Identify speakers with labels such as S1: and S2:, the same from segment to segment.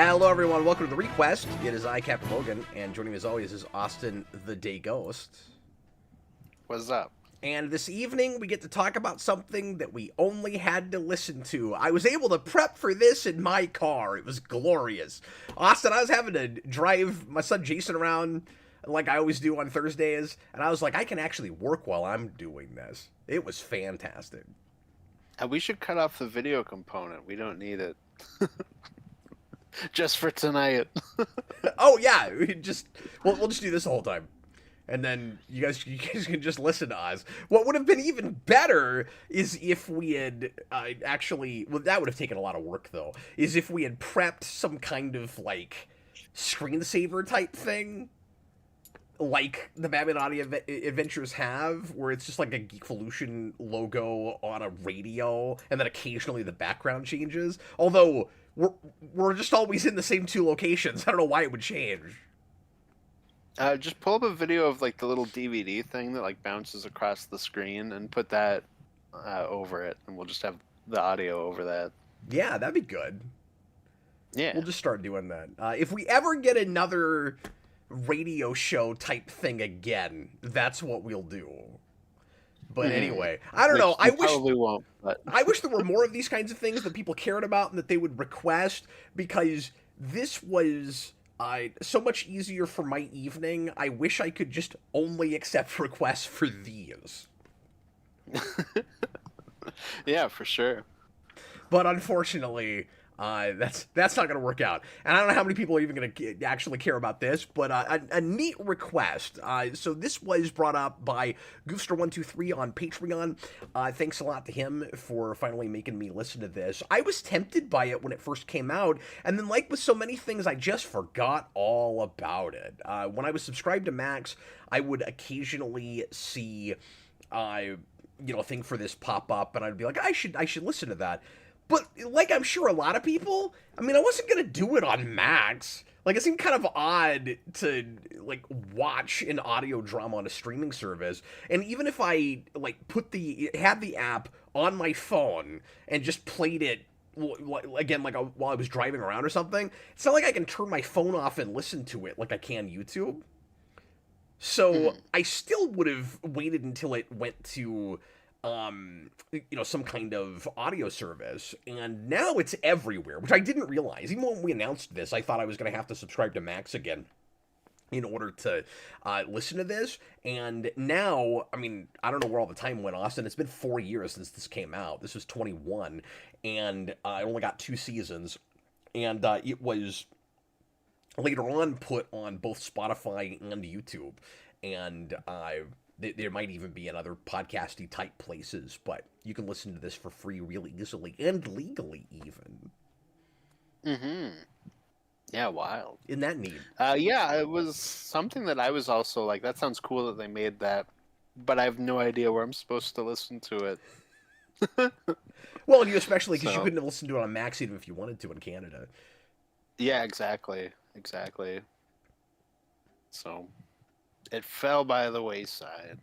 S1: Hello, everyone. Welcome to the ReQuest. It is I, Captain Logan, and joining me as always is Austin the Day Ghost.
S2: What's up?
S1: And this evening, we get to talk about something that we only had to listen to. I was able to prep for this in my car. It was glorious. Austin, I was having to drive my son Jason around like I always do on Thursdays, and I was like, I can actually work while I'm doing this. It was fantastic.
S2: We should cut off the video component. We don't need it. Just for tonight.
S1: Oh yeah, we'll just do this the whole time, and then you guys can just listen to us. What would have been even better is if we had actually. Well, that would have taken a lot of work though. Is if we had prepped some kind of like screensaver type thing, like the Batman Audio Adventures have, where it's just like a Geekvolution logo on a radio, and then occasionally the background changes. Although we're just always in the same two locations. I don't know why it would change.
S2: Just pull up a video of like the little DVD thing that like bounces across the screen and put that over it, and we'll just have the audio over that.
S1: Yeah, that'd be good.
S2: Yeah,
S1: we'll just start doing that. If we ever get another radio show type thing again, that's what we'll do. But anyway, I don't know. I wish
S2: probably won't. But
S1: I wish there were more of these kinds of things that people cared about and that they would request, because this was so much easier for my evening. I wish I could just only accept requests for these.
S2: Yeah, for sure.
S1: But unfortunately, that's not going to work out. And I don't know how many people are even going to actually care about this, but a neat request. So this was brought up by Goofster123 on Patreon. Thanks a lot to him for finally making me listen to this. I was tempted by it when it first came out, and then like with so many things, I just forgot all about it. When I was subscribed to Max, I would occasionally see a thing for this pop up, and I'd be like, I should listen to that. But, like, I'm sure a lot of people, I wasn't going to do it on Max. Like, it seemed kind of odd to, like, watch an audio drama on a streaming service. And even if I, like, had the app on my phone and just played it, again, like, while I was driving around or something, it's not like I can turn my phone off and listen to it like I can YouTube. So, I still would have waited until it went to some kind of audio service, and now it's everywhere, which I didn't realize. Even when we announced this, I thought I was going to have to subscribe to Max again in order to listen to this. And now, I don't know where all the time went, Austin. It's been 4 years since this came out. This was 21, and I only got 2 seasons, and it was later on put on both Spotify and YouTube, and there might even be in other podcasty type places, but you can listen to this for free really easily and legally even.
S2: Yeah, wild.
S1: Isn't that neat?
S2: Yeah, it was something that I was also like, that sounds cool that they made that, but I have no idea where I'm supposed to listen to it.
S1: Well, and you especially because you couldn't have listened to it on Max even if you wanted to in Canada.
S2: Yeah, exactly. So it fell by the wayside.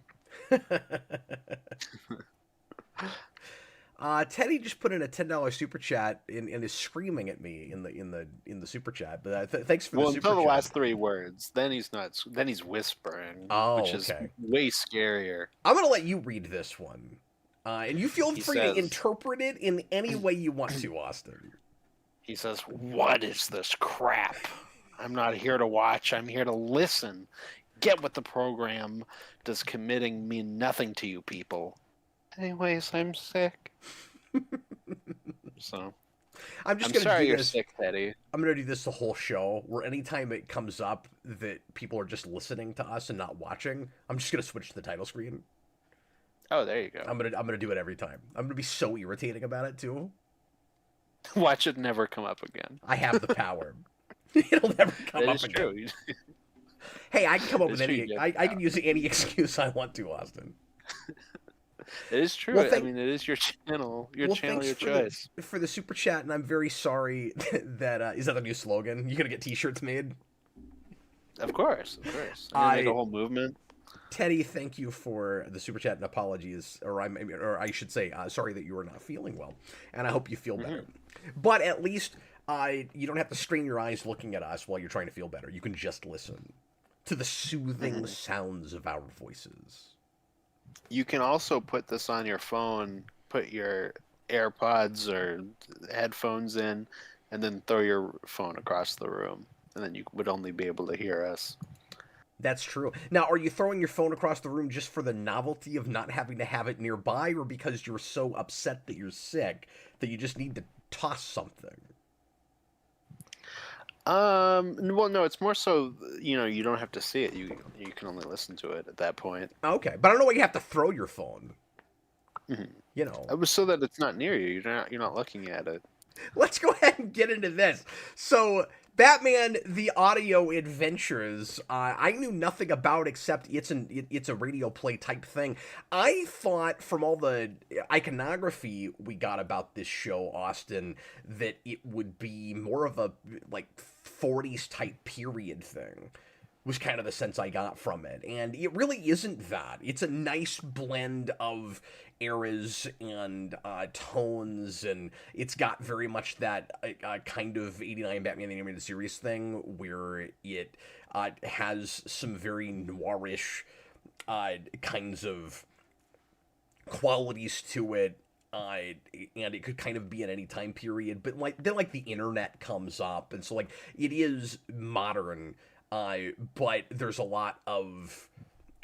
S1: Teddy just put in a $10 super chat and is screaming at me in the super chat. But thanks for the super chat.
S2: Well, until the last 3 words, then he's not. Then he's whispering, which is way scarier.
S1: I'm gonna let you read this one, and you feel free to interpret it in any way you want to, Austin.
S2: He says, "What is this crap? I'm not here to watch. I'm here to listen. Get with the program. Does committing mean nothing to you people? Anyways, I'm sick." So I'm sorry you're sick, Teddy.
S1: I'm gonna do this the whole show, where anytime it comes up that people are just listening to us and not watching, I'm just gonna switch to the title screen.
S2: Oh, there you go.
S1: I'm gonna do it every time. I'm gonna be so irritating about it too.
S2: Watch it never come up again.
S1: I have the power. It'll never come up again.
S2: True.
S1: Hey, I can come up with any. I can use any excuse I want to, Austin.
S2: It is true. Well, it is your channel. Your choice.
S1: For the super chat, and I'm very sorry that is that the new slogan? You gonna get T-shirts made?
S2: Of course. I'm make a whole movement.
S1: Teddy, thank you for the super chat and apologies, or I should say, sorry that you are not feeling well, and I hope you feel better. But at least You don't have to strain your eyes looking at us while you're trying to feel better. You can just listen to the soothing sounds of our voices.
S2: You can also put this on your phone, put your AirPods or headphones in, and then throw your phone across the room, and then you would only be able to hear us.
S1: That's true. Now, are you throwing your phone across the room just for the novelty of not having to have it nearby, or because you're so upset that you're sick that you just need to toss something?
S2: Well, no, it's more so, you don't have to see it. You can only listen to it at that point.
S1: Okay, but I don't know why you have to throw your phone.
S2: Mhm.
S1: You know.
S2: It was so that it's not near you. You're not looking at it.
S1: Let's go ahead and get into this. So, Batman: The Audio Adventures. I knew nothing about except it's a radio play type thing. I thought from all the iconography we got about this show, Austin, that it would be more of a like 40s type period thing. Was kind of the sense I got from it. And it really isn't that. It's a nice blend of eras and tones, and it's got very much that kind of 89 Batman the Animated Series thing where it has some very noirish kinds of qualities to it. And it could kind of be in any time period, but then the internet comes up, and so it is modern, but there's a lot of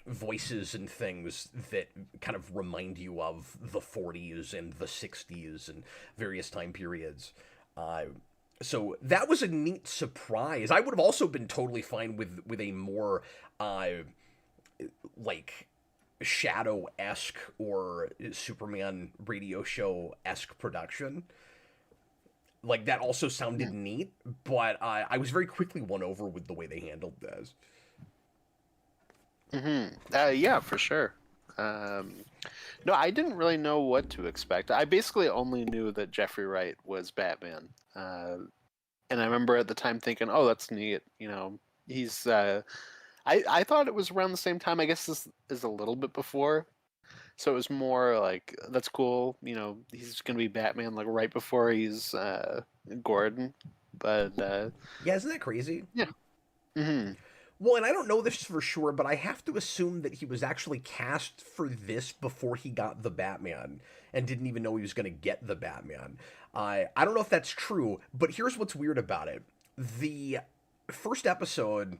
S1: voices and things that kind of remind you of the 40s and the 60s and various time periods. So that was a neat surprise. I would have also been totally fine with a more like Shadow-esque or Superman radio show-esque production. Like, that also sounded neat, but I was very quickly won over with the way they handled this.
S2: Yeah, for sure. No, I didn't really know what to expect. I basically only knew that Jeffrey Wright was Batman. And I remember at the time thinking, oh, that's neat. He's... I thought it was around the same time. I guess this is a little bit before. So it was more like, that's cool. He's going to be Batman like right before he's Gordon. But
S1: Yeah, isn't that crazy?
S2: yeah. Mm-hmm.
S1: Well, and I don't know this for sure, but I have to assume that he was actually cast for this before he got the Batman and didn't even know he was going to get the Batman. I don't know if that's true, but here's what's weird about it. The first episode,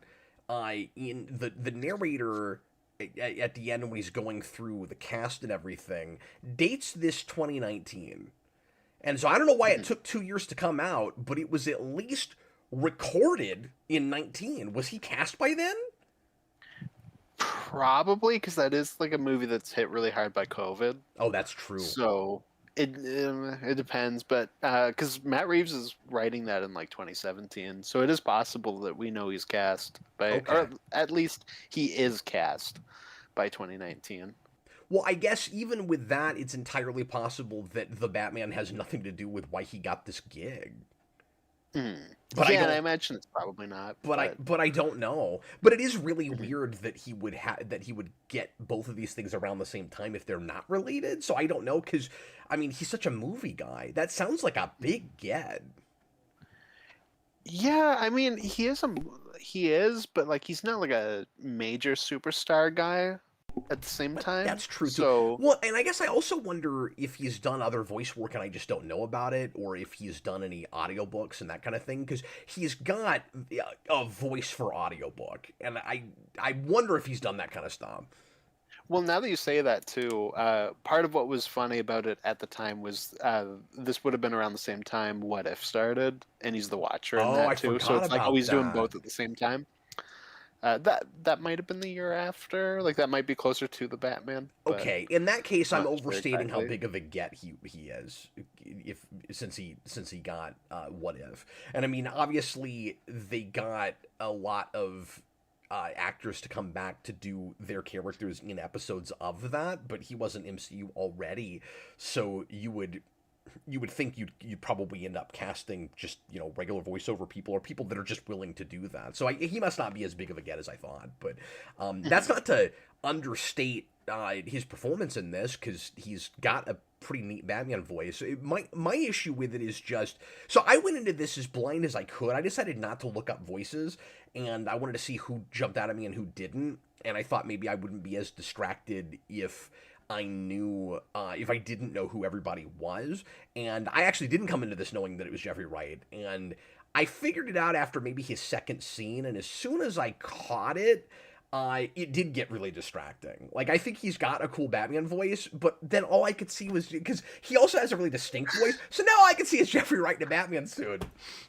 S1: in the narrator at the end when he's going through the cast and everything dates this 2019. And so I don't know why it took 2 years to come out, but it was at least recorded in 19. Was he cast by then?
S2: Probably, because that is like a movie that's hit really hard by COVID.
S1: Oh, that's true.
S2: So it depends, but because Matt Reeves is writing that in like 2017, so it is possible that we know he's cast by, or at least he is cast by 2019.
S1: Well, I guess even with that, it's entirely possible that the Batman has nothing to do with why he got this gig.
S2: But yeah, I imagine it's probably not.
S1: But I don't know. But it is really weird that he would get both of these things around the same time if they're not related. So I don't know, because I mean, he's such a movie guy. That sounds like a big get.
S2: Yeah, I mean, he is, but like he's not like a major superstar guy at the same time.
S1: That's true too.
S2: So,
S1: well, and I guess I also wonder if he's done other voice work and I just don't know about it, or if he's done any audiobooks and that kind of thing, because he's got a voice for audiobook, and I wonder if he's done that kind of stuff.
S2: Well, now that you say that too, part of what was funny about it at the time was this would have been around the same time What If started, and he's the Watcher in that too. So it's like, oh, he's doing both at the same time. That might have been the year after. Like that might be closer to the Batman.
S1: Okay, in that case, I'm overstating how big of a get he is, since he got What If, and I mean obviously they got a lot of actors to come back to do their characters in episodes of that, but he wasn't MCU already, so you would think you'd probably end up casting just regular voiceover people or people that are just willing to do that. So he must not be as big of a get as I thought. But that's not to understate his performance in this because he's got a pretty neat Batman voice. My issue with it is just so I went into this as blind as I could. I decided not to look up voices, and I wanted to see who jumped out at me and who didn't. And I thought maybe I wouldn't be as distracted if I knew if I didn't know who everybody was. And I actually didn't come into this knowing that it was Jeffrey Wright, and I figured it out after maybe his second scene. And as soon as I caught it, it did get really distracting. Like, I think he's got a cool Batman voice, but then all I could see was because he also has a really distinct voice. So now I can see is Jeffrey Wright in a Batman suit,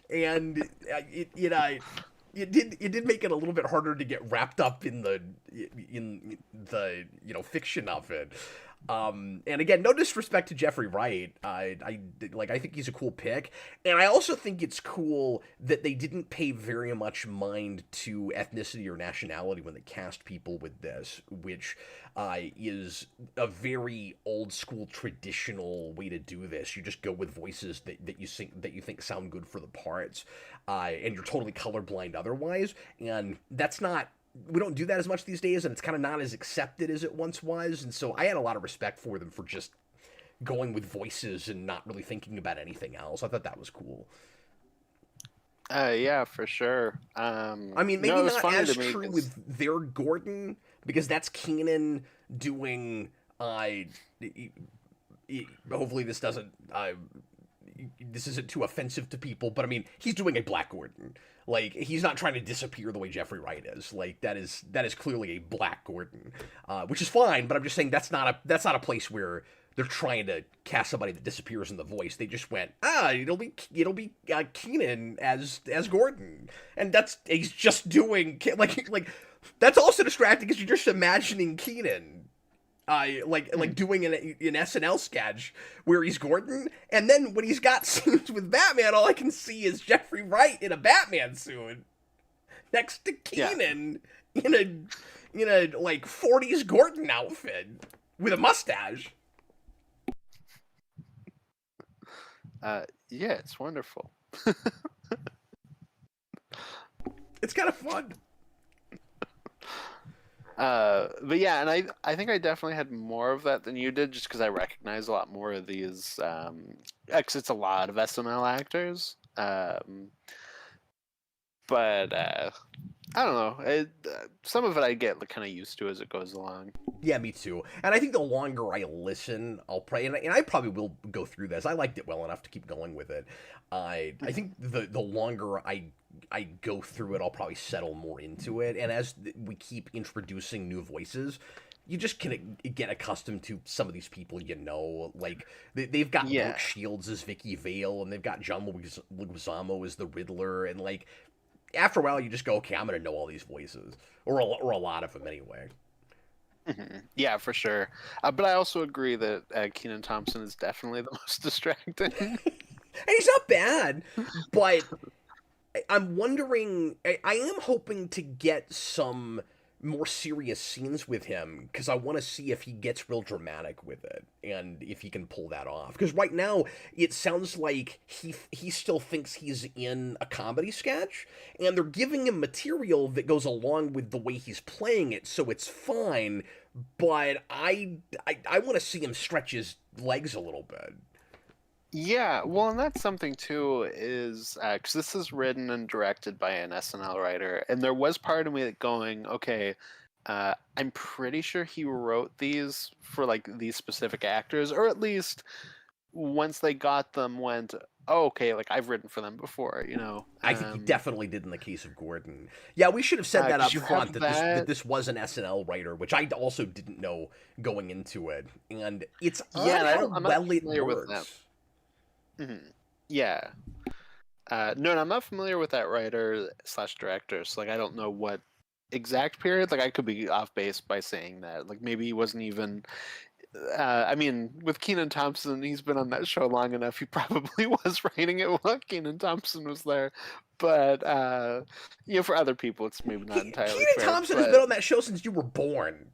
S1: and it did make it a little bit harder to get wrapped up in the fiction of it. And again, no disrespect to Jeffrey Wright. I think he's a cool pick, and I also think it's cool that they didn't pay very much mind to ethnicity or nationality when they cast people with this, which is a very old school traditional way to do this. You just go with voices that you think sound good for the parts, and you're totally colorblind otherwise, and that's not. We don't do that as much these days, and it's kind of not as accepted as it once was. And so I had a lot of respect for them for just going with voices and not really thinking about anything else. I thought that was cool.
S2: Yeah, for sure.
S1: I mean, maybe
S2: no, it was
S1: not
S2: funny
S1: as
S2: to me
S1: true
S2: 'cause-
S1: with their Gordon, because that's Keenan doing. Hopefully, this isn't too offensive to people, but I mean, he's doing a Black Gordon. Like, he's not trying to disappear the way Jeffrey Wright is. Like, that is clearly a Black Gordon, which is fine. But I'm just saying that's not a place where they're trying to cast somebody that disappears in the voice. They just went, it'll be Keenan as Gordon, and he's just doing like that's also distracting because you're just imagining Keenan. Doing an SNL sketch where he's Gordon, and then when he's got scenes with Batman, all I can see is Jeffrey Wright in a Batman suit next to Keenan in a like 40s Gordon outfit with a mustache.
S2: Yeah, it's wonderful.
S1: It's kind of fun.
S2: But yeah, and I think I definitely had more of that than you did, just because I recognize a lot more of these. Because it's a lot of SNL actors. But I don't know. Some of it I get kind of used to as it goes along.
S1: Yeah, me too. And I think the longer I listen, I'll pray, and I probably will go through this. I liked it well enough to keep going with it. I think the longer I go through it, I'll probably settle more into it. And as we keep introducing new voices, you just can get accustomed to some of these people. Like they've got Brooke Shields as Vicky Vale, and they've got John Leguizamo as the Riddler, and like after a while, you just go, okay, I'm gonna know all these voices, or a lot of them anyway.
S2: Mm-hmm. Yeah, for sure. But I also agree that Kenan Thompson is definitely the most distracting.
S1: And he's not bad, but I'm wondering. I am hoping to get some more serious scenes with him because I want to see if he gets real dramatic with it and if he can pull that off. Because right now it sounds like he still thinks he's in a comedy sketch, and they're giving him material that goes along with the way he's playing it, so it's fine. But I want to see him stretch his legs a little bit.
S2: Yeah, well, and that's something too, is because this is written and directed by an SNL writer, and there was part of me that going, okay, I'm pretty sure he wrote these for like these specific actors, or at least once they got them, went, oh, okay, like I've written for them before,
S1: I think he definitely did in the case of Gordon. Yeah, we should have said that up front that this was an SNL writer, which I also didn't know going into it, and it's odd how well it works.
S2: Mm-hmm. Yeah. No, I'm not familiar with that writer / director. So, like, I don't know what exact period. Like, I could be off base by saying that. Like, maybe he wasn't even. I mean, with Kenan Thompson, he's been on that show long enough. He probably was writing it while Kenan Thompson was there. But, for other people, it's maybe not entirely
S1: Kenan
S2: fair.
S1: Thompson has been on that show since you were born.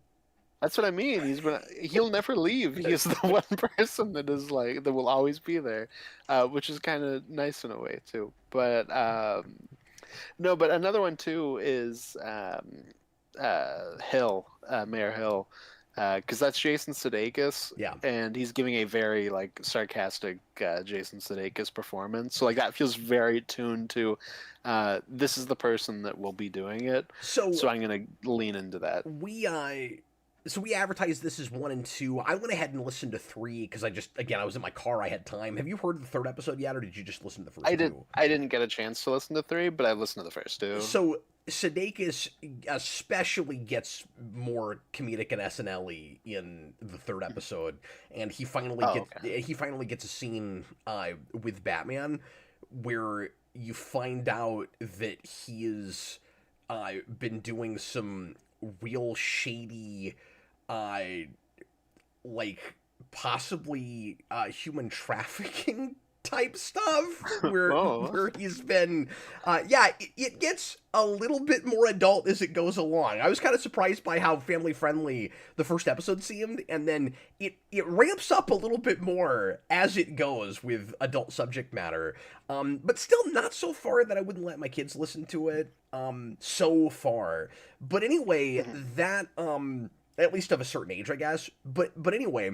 S2: That's what I mean. He'll never leave. He's the one person that will always be there, which is kind of nice in a way too. But no, but another one too is Hill, Mayor Hill. because that's Jason Sudeikis,
S1: Yeah.
S2: and he's giving a very like sarcastic Jason Sudeikis performance. So like that feels very tuned to this is the person that will be doing it.
S1: So
S2: So I'm gonna lean into that.
S1: we advertised this as 1 and 2. I went ahead and listened to 3 because I was in my car, I had time. Have you heard the third episode yet, or did you just listen to the first two?
S2: I didn't get a chance to listen to 3, but I listened to the first 2.
S1: So Sudeikis especially gets more comedic and SNL-y in the third episode, and he finally gets a scene with Batman where you find out that he has been doing some real shady, uh, like possibly human trafficking type stuff where
S2: Oh.
S1: where he's been it gets a little bit more adult as it goes along. I was kind of surprised by how family friendly the first episode seemed, and then it ramps up a little bit more as it goes with adult subject matter, but still not so far that I wouldn't let my kids listen to it so far. But anyway, that at least of a certain age, I guess. But anyway,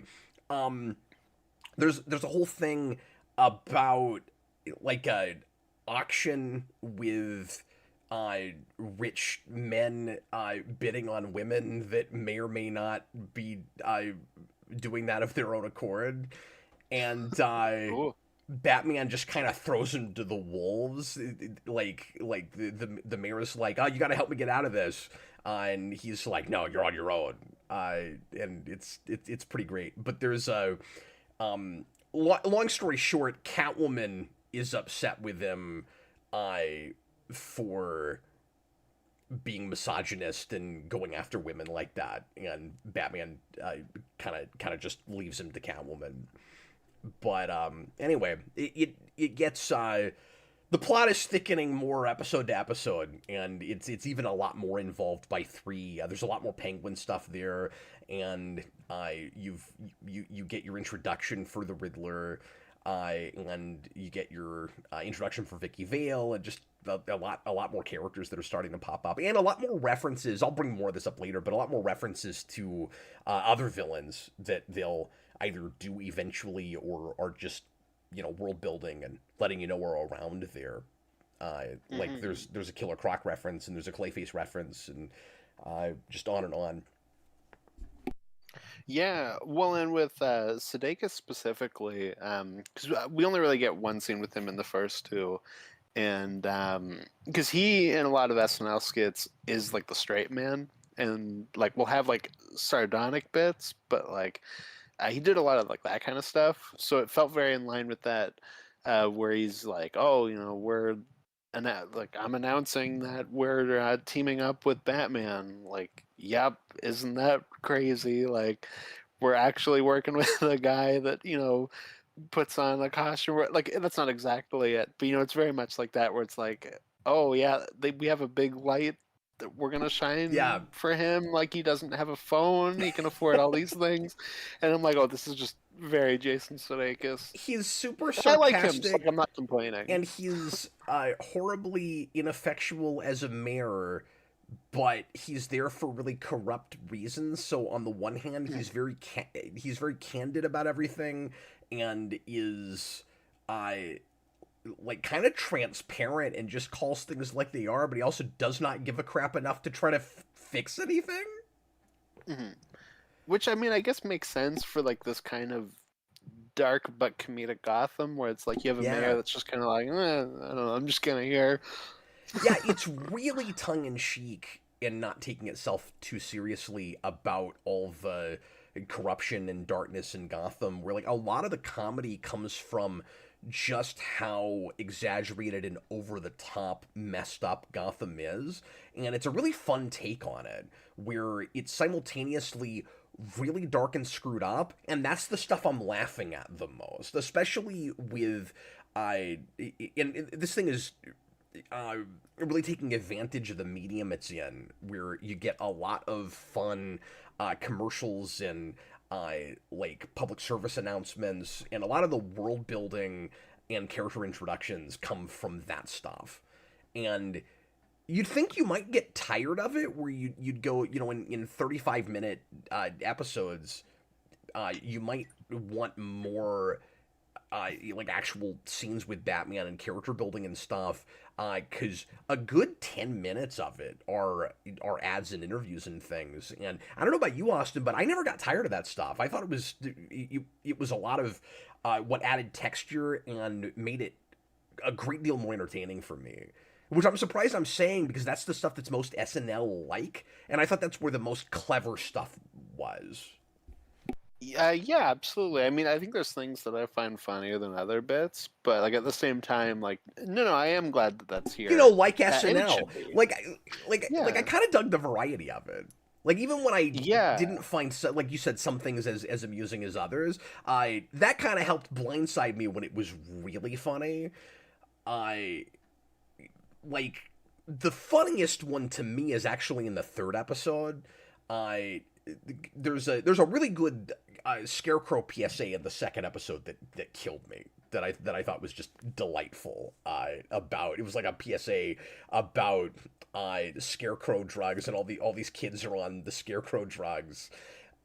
S1: there's a whole thing about like a auction with rich men bidding on women that may or may not be doing that of their own accord, and
S2: Cool.
S1: Batman just kind of throws him to the wolves. Like the mayor's like, "Oh, you got to help me get out of this," and he's like, "No, you're on your own." And it's pretty great. But there's a long story short, Catwoman is upset with him for being misogynist and going after women like that, and Batman kind of just leaves him to Catwoman. But anyway, it gets the plot is thickening more episode to episode, and it's even a lot more involved by 3. There's a lot more Penguin stuff there, and you get your introduction for the Riddler, and you get your introduction for Vicky Vale, and just a lot more characters that are starting to pop up, and a lot more references. I'll bring more of this up later, but a lot more references to other villains that they'll either do eventually or are just world building and letting you know are around there. Like there's a Killer Croc reference, and there's a Clayface reference, and just on and on.
S2: Yeah, well, and with Sudeikis specifically, because we only really get one scene with him in the first 2, and because he in a lot of SNL skits is like the straight man, and like we'll have like sardonic bits, but like he did a lot of like that kind of stuff, so it felt very in line with that, where he's like, oh, like I'm announcing that we're teaming up with Batman. Like, yep, isn't that crazy? Like, we're actually working with a guy that puts on a costume. Like, that's not exactly it, but it's very much like that, where it's like, oh yeah, we have a big light that we're gonna shine
S1: Yeah,
S2: for him. Like, he doesn't have a phone, he can afford all these things, and I'm like, oh, this is just very Jason Sudeikis.
S1: he's super
S2: And I like him, so
S1: sarcastic,
S2: like, I'm not complaining.
S1: and he's horribly ineffectual as a mayor, but he's there for really corrupt reasons. So on the one hand, he's very candid about everything, and is like kind of transparent and just calls things like they are, but he also does not give a crap enough to try to fix anything.
S2: hmm Which, I mean, I guess makes sense for like this kind of dark but comedic Gotham, where it's like you have a
S1: Yeah.
S2: mayor that's just kind of like, I don't know, I'm just gonna hear.
S1: Yeah, it's really tongue-in-cheek and not taking itself too seriously about all the corruption and darkness in Gotham, where like a lot of the comedy comes from just how exaggerated and over the top messed up Gotham is, and it's a really fun take on it, where it's simultaneously really dark and screwed up, and that's the stuff I'm laughing at the most, especially with and this thing is really taking advantage of the medium it's in, where you get a lot of fun commercials and like public service announcements, and a lot of the world building and character introductions come from that stuff. And You'd think you might get tired of it, where you'd go, in 35-minute episodes, you might want more like actual scenes with Batman and character building and stuff. Because a good 10 minutes of it are ads and interviews and things. And I don't know about you, Austin, but I never got tired of that stuff. I thought it was a lot of what added texture and made it a great deal more entertaining for me. Which I'm surprised I'm saying, because that's the stuff that's most SNL like, and I thought that's where the most clever stuff was.
S2: Yeah, absolutely. I mean, I think there's things that I find funnier than other bits, but like at the same time, like no, I am glad that that's here.
S1: Like
S2: And it
S1: SNL.
S2: should be.
S1: Like I
S2: Yeah.
S1: kind of dug the variety of it. Like even when I
S2: Yeah.
S1: didn't find like you said some things as amusing as others, I that kind of helped blindside me when it was really funny. I like the funniest one to me is actually in the third episode. I there's a really good Scarecrow PSA in the second episode that killed me. That I thought was just delightful. About it was like a PSA about Scarecrow drugs, and all these kids are on the Scarecrow drugs.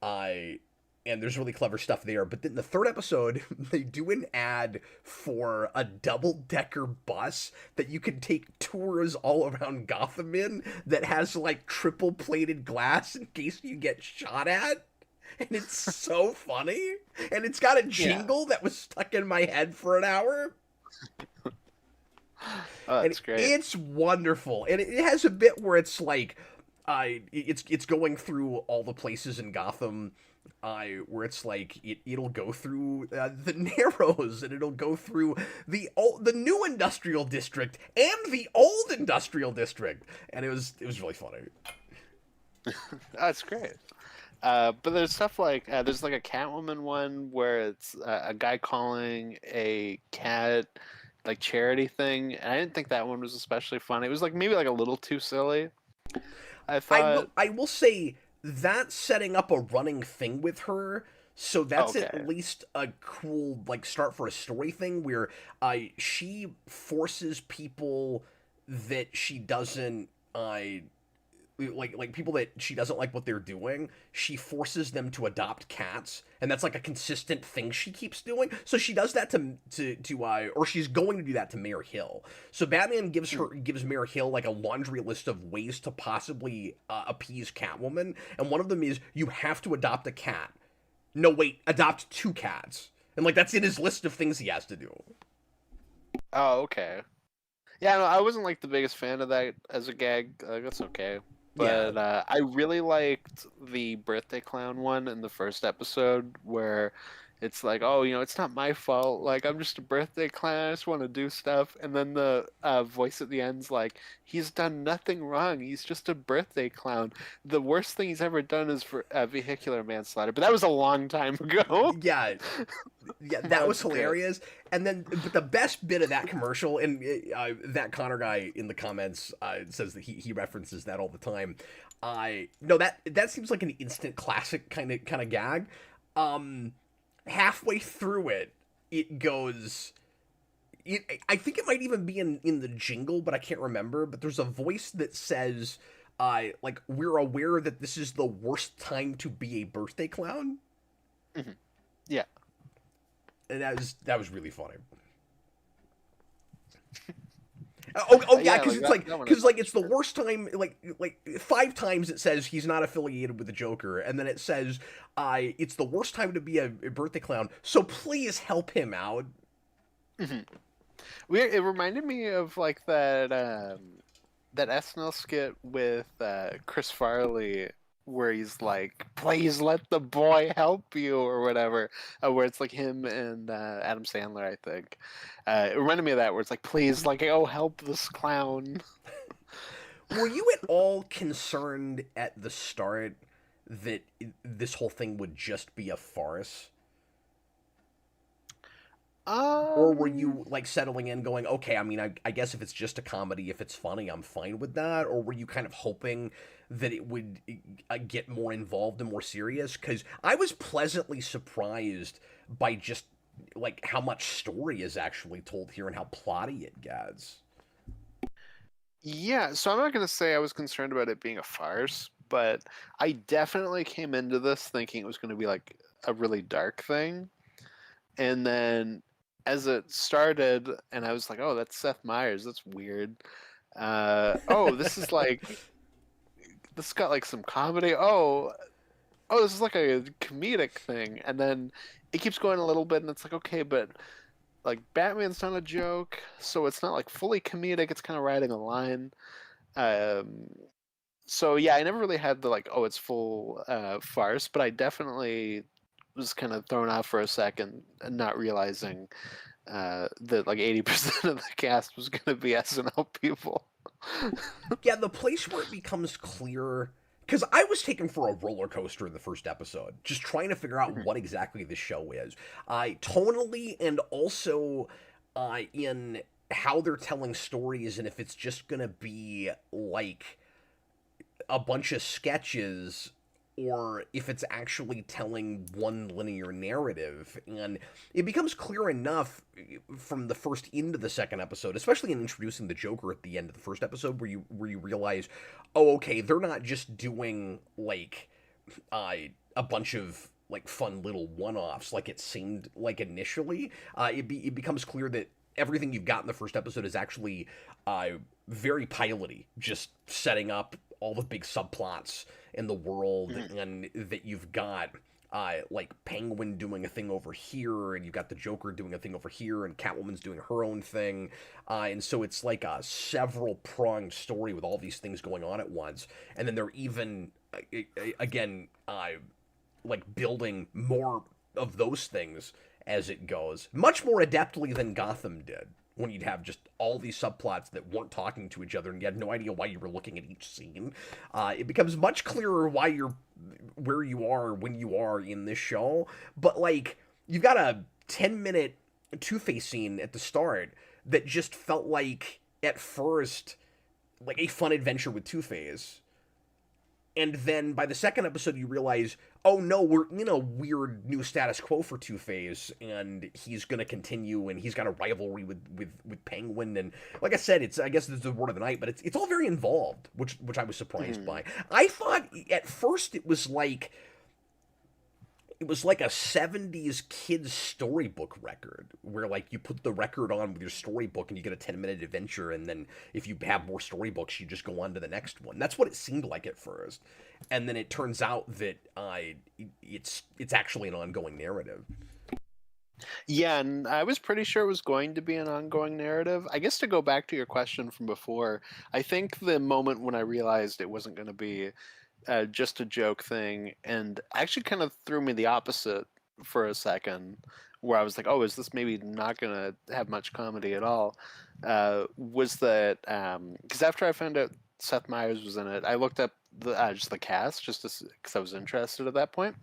S1: I and there's really clever stuff there. But then the third episode, they do an ad for a double-decker bus that you can take tours all around Gotham in, that has like triple-plated glass in case you get shot at. And it's so funny. And it's got a
S2: Yeah.
S1: jingle that was stuck in my head for an hour.
S2: Oh,
S1: And
S2: that's great.
S1: it's wonderful. And it has a bit where it's like it's going through all the places in Gotham, where it's like it'll go through the Narrows, and it'll go through the new industrial district and the old industrial district, and it was really funny.
S2: That's great. But there's stuff like there's like a Catwoman one where it's a guy calling a cat like charity thing, and I didn't think that one was especially funny. It was like maybe like a little too silly. I thought.
S1: I will say that setting up a running thing with her. So that's
S2: Okay.
S1: at least a cool like start for a story thing where she forces people that she doesn't like people that she doesn't like what they're doing, she forces them to adopt cats, and that's like a consistent thing she keeps doing. So she does that or she's going to do that to Mayor Hill. So Batman gives Mayor Hill like a laundry list of ways to possibly appease Catwoman, and one of them is you have to adopt a cat. No, wait, adopt two cats, and like that's in his list of things he has to do.
S2: Oh, okay. Yeah, no, I wasn't like the biggest fan of that as a gag. That's okay.
S1: Yeah.
S2: But I really liked the birthday clown one in the first episode where it's like, oh, it's not my fault. Like, I'm just a birthday clown. I just want to do stuff. And then the voice at the end's like, he's done nothing wrong. He's just a birthday clown. The worst thing he's ever done is for vehicular manslaughter. But that was a long time ago.
S1: Yeah, yeah, that was
S2: That's good.
S1: hilarious. And then, but the best bit of that commercial, and that Connor guy in the comments says that he references that all the time. No, that seems like an instant classic kind of gag. Halfway through it, it goes. I think it might even be in the jingle, but I can't remember. But there's a voice that says, like, we're aware that this is the worst time to be a birthday clown.
S2: Mhm. Yeah.
S1: And that was really funny. Oh yeah,
S2: Yeah,
S1: because
S2: like
S1: it's
S2: that one is
S1: it's the worst time. Like 5 times it says he's not affiliated with the Joker, and then it says, it's the worst time to be a birthday clown. So please help him out.
S2: Mhm. It reminded me of like that SNL skit with Chris Farley where he's like, "Please let the boy help you" or whatever, where it's like him and Adam Sandler, I think. It reminded me of that where it's like, "Please, like, oh, help this clown."
S1: Were you at all concerned at the start that this whole thing would just be a farce? Or were
S2: Um,
S1: you like settling in going, okay, I mean, I guess if it's just a comedy, if it's funny, I'm fine with that? Or were you kind of hoping that it would get more involved and more serious? Because I was pleasantly surprised by just like how much story is actually told here and how plotty it gets.
S2: Yeah, so I'm not going to say I was concerned about it being a farce, but I definitely came into this thinking it was going to be like a really dark thing. And then as it started, and I was like, oh, that's Seth Meyers. That's weird. Oh, this is like, this got like some comedy. Oh, this is like a comedic thing. And then it keeps going a little bit, and it's like, okay, but like Batman's not a joke, so it's not like fully comedic. It's kind of riding a line. Um, so yeah, I never really had the like, oh, it's full farce, but I definitely was kind of thrown off for a second, and not realizing that like 80% of the cast was going to be SNL people.
S1: Yeah, the place where it becomes clear, because I was taken for a roller coaster in the first episode, just trying to figure out what exactly the show is, tonally and also in how they're telling stories, and if it's just gonna be like a bunch of sketches or if it's actually telling one linear narrative. And it becomes clear enough from the first into the second episode, especially in introducing the Joker at the end of the first episode, where you realize, oh, okay, they're not just doing like a bunch of like fun little one-offs like it seemed like initially. It becomes clear that everything you've got in the first episode is actually very piloty, just setting up all the big subplots in the world, and that you've got like Penguin doing a thing over here, and you've got the Joker doing a thing over here, and Catwoman's doing her own thing, and so it's like a several pronged story with all these things going on at once, and then they're even again like building more of those things as it goes, much more adeptly than Gotham did, when you'd have just all these subplots that weren't talking to each other and you had no idea why you were looking at each scene. It becomes much clearer why you're where you are when you are in this show. But like, you've got a 10-minute Two-Face scene at the start that just felt like, at first, like a fun adventure with Two-Face, and then by the second episode you realize, oh no, we're in a weird new status quo for Two-Face, and he's gonna continue, and he's got a rivalry with Penguin, and like I said, it's, I guess this is the word of the night, but it's all very involved, which I was surprised by. I thought at first it was like a 70s kids storybook record, where like you put the record on with your storybook and you get a 10-minute adventure, and then if you have more storybooks you just go on to the next one. That's what it seemed like at first, and then it turns out that it's actually an ongoing narrative.
S2: Yeah, and I was pretty sure it was going to be an ongoing narrative. I guess to go back to your question from before, I think the moment when I realized it wasn't going to be just a joke thing, and actually kind of threw me the opposite for a second, where I was like, oh, is this maybe not going to have much comedy at all? Was that because after I found out Seth Meyers was in it, I looked up just the cast just because I was interested at that point.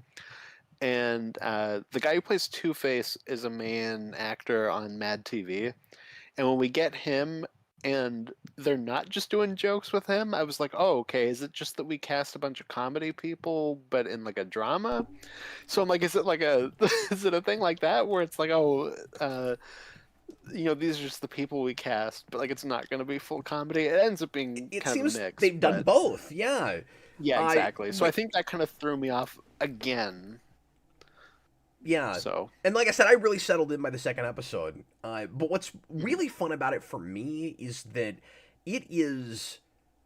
S2: And the guy who plays Two Face is a main actor on Mad TV. And when we get him and they're not just doing jokes with him, I was like, oh, okay, is it just that we cast a bunch of comedy people but in like a drama? So I'm like, is it like a is it a thing like that where it's like, oh, these are just the people we cast, but like it's not going to be full comedy. It ends up being
S1: It
S2: kind of a
S1: seems
S2: mix,
S1: they've done
S2: but
S1: both, yeah.
S2: yeah, exactly. So I
S1: But
S2: think that kind of threw me off again.
S1: yeah,
S2: So
S1: and like I said, I really settled in by the second episode. But what's really fun about it for me is that it is